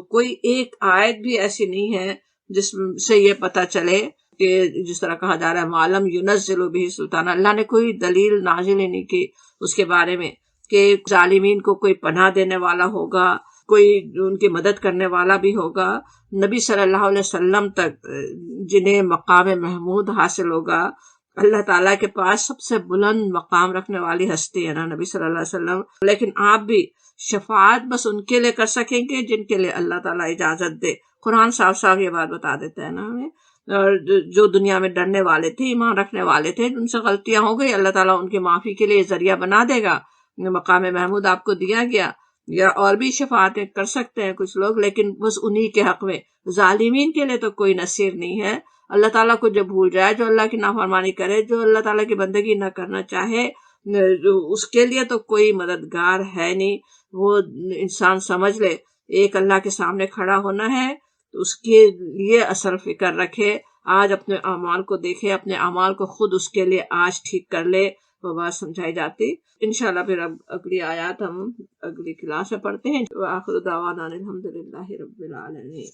کوئی ایک آیت بھی ایسی نہیں ہے جس سے یہ پتہ چلے کہ جس طرح کہا جا رہا ہے معلم ینزل بہ سلطان, اللہ نے کوئی دلیل نازل ہی نہیں کی اس کے بارے میں کہ ظالمین کو کوئی پناہ دینے والا ہوگا, کوئی ان کی مدد کرنے والا بھی ہوگا. نبی صلی اللہ علیہ وسلم تک جنہیں مقام محمود حاصل ہوگا, اللہ تعالیٰ کے پاس سب سے بلند مقام رکھنے والی ہستی ہے نا نبی صلی اللہ علیہ وسلم. لیکن آپ بھی شفاعت بس ان کے لیے کر سکیں گے جن کے لیے اللہ تعالیٰ اجازت دے. قرآن صاف صاف یہ بات بتا دیتا ہے نا ہمیں. اور جو دنیا میں ڈرنے والے تھے, ایمان رکھنے والے تھے, ان سے غلطیاں ہو گئی, اللہ تعالیٰ ان کی معافی کے لیے ذریعہ بنا دے گا. مقام محمود آپ کو دیا گیا, یا اور بھی شفاعتیں کر سکتے ہیں کچھ لوگ, لیکن بس انہی کے حق میں. ظالمین کے لیے تو کوئی نصیر نہیں ہے. اللہ تعالیٰ کو جو بھول جائے, جو اللہ کی نافرمانی کرے, جو اللہ تعالیٰ کی بندگی نہ کرنا چاہے, اس کے لیے تو کوئی مددگار ہے نہیں. وہ انسان سمجھ لے ایک اللہ کے سامنے کھڑا ہونا ہے تو اس کے لیے اصل فکر رکھے, آج اپنے اعمال کو دیکھے, اپنے اعمال کو خود اس کے لیے آج ٹھیک کر لے. وہ بات سمجھائی جاتی. انشاءاللہ پھر اب اگلی آیات ہم اگلی کلاس میں پڑھتے ہیں. وآخر دعوانا الحمدللہ رب العالمین.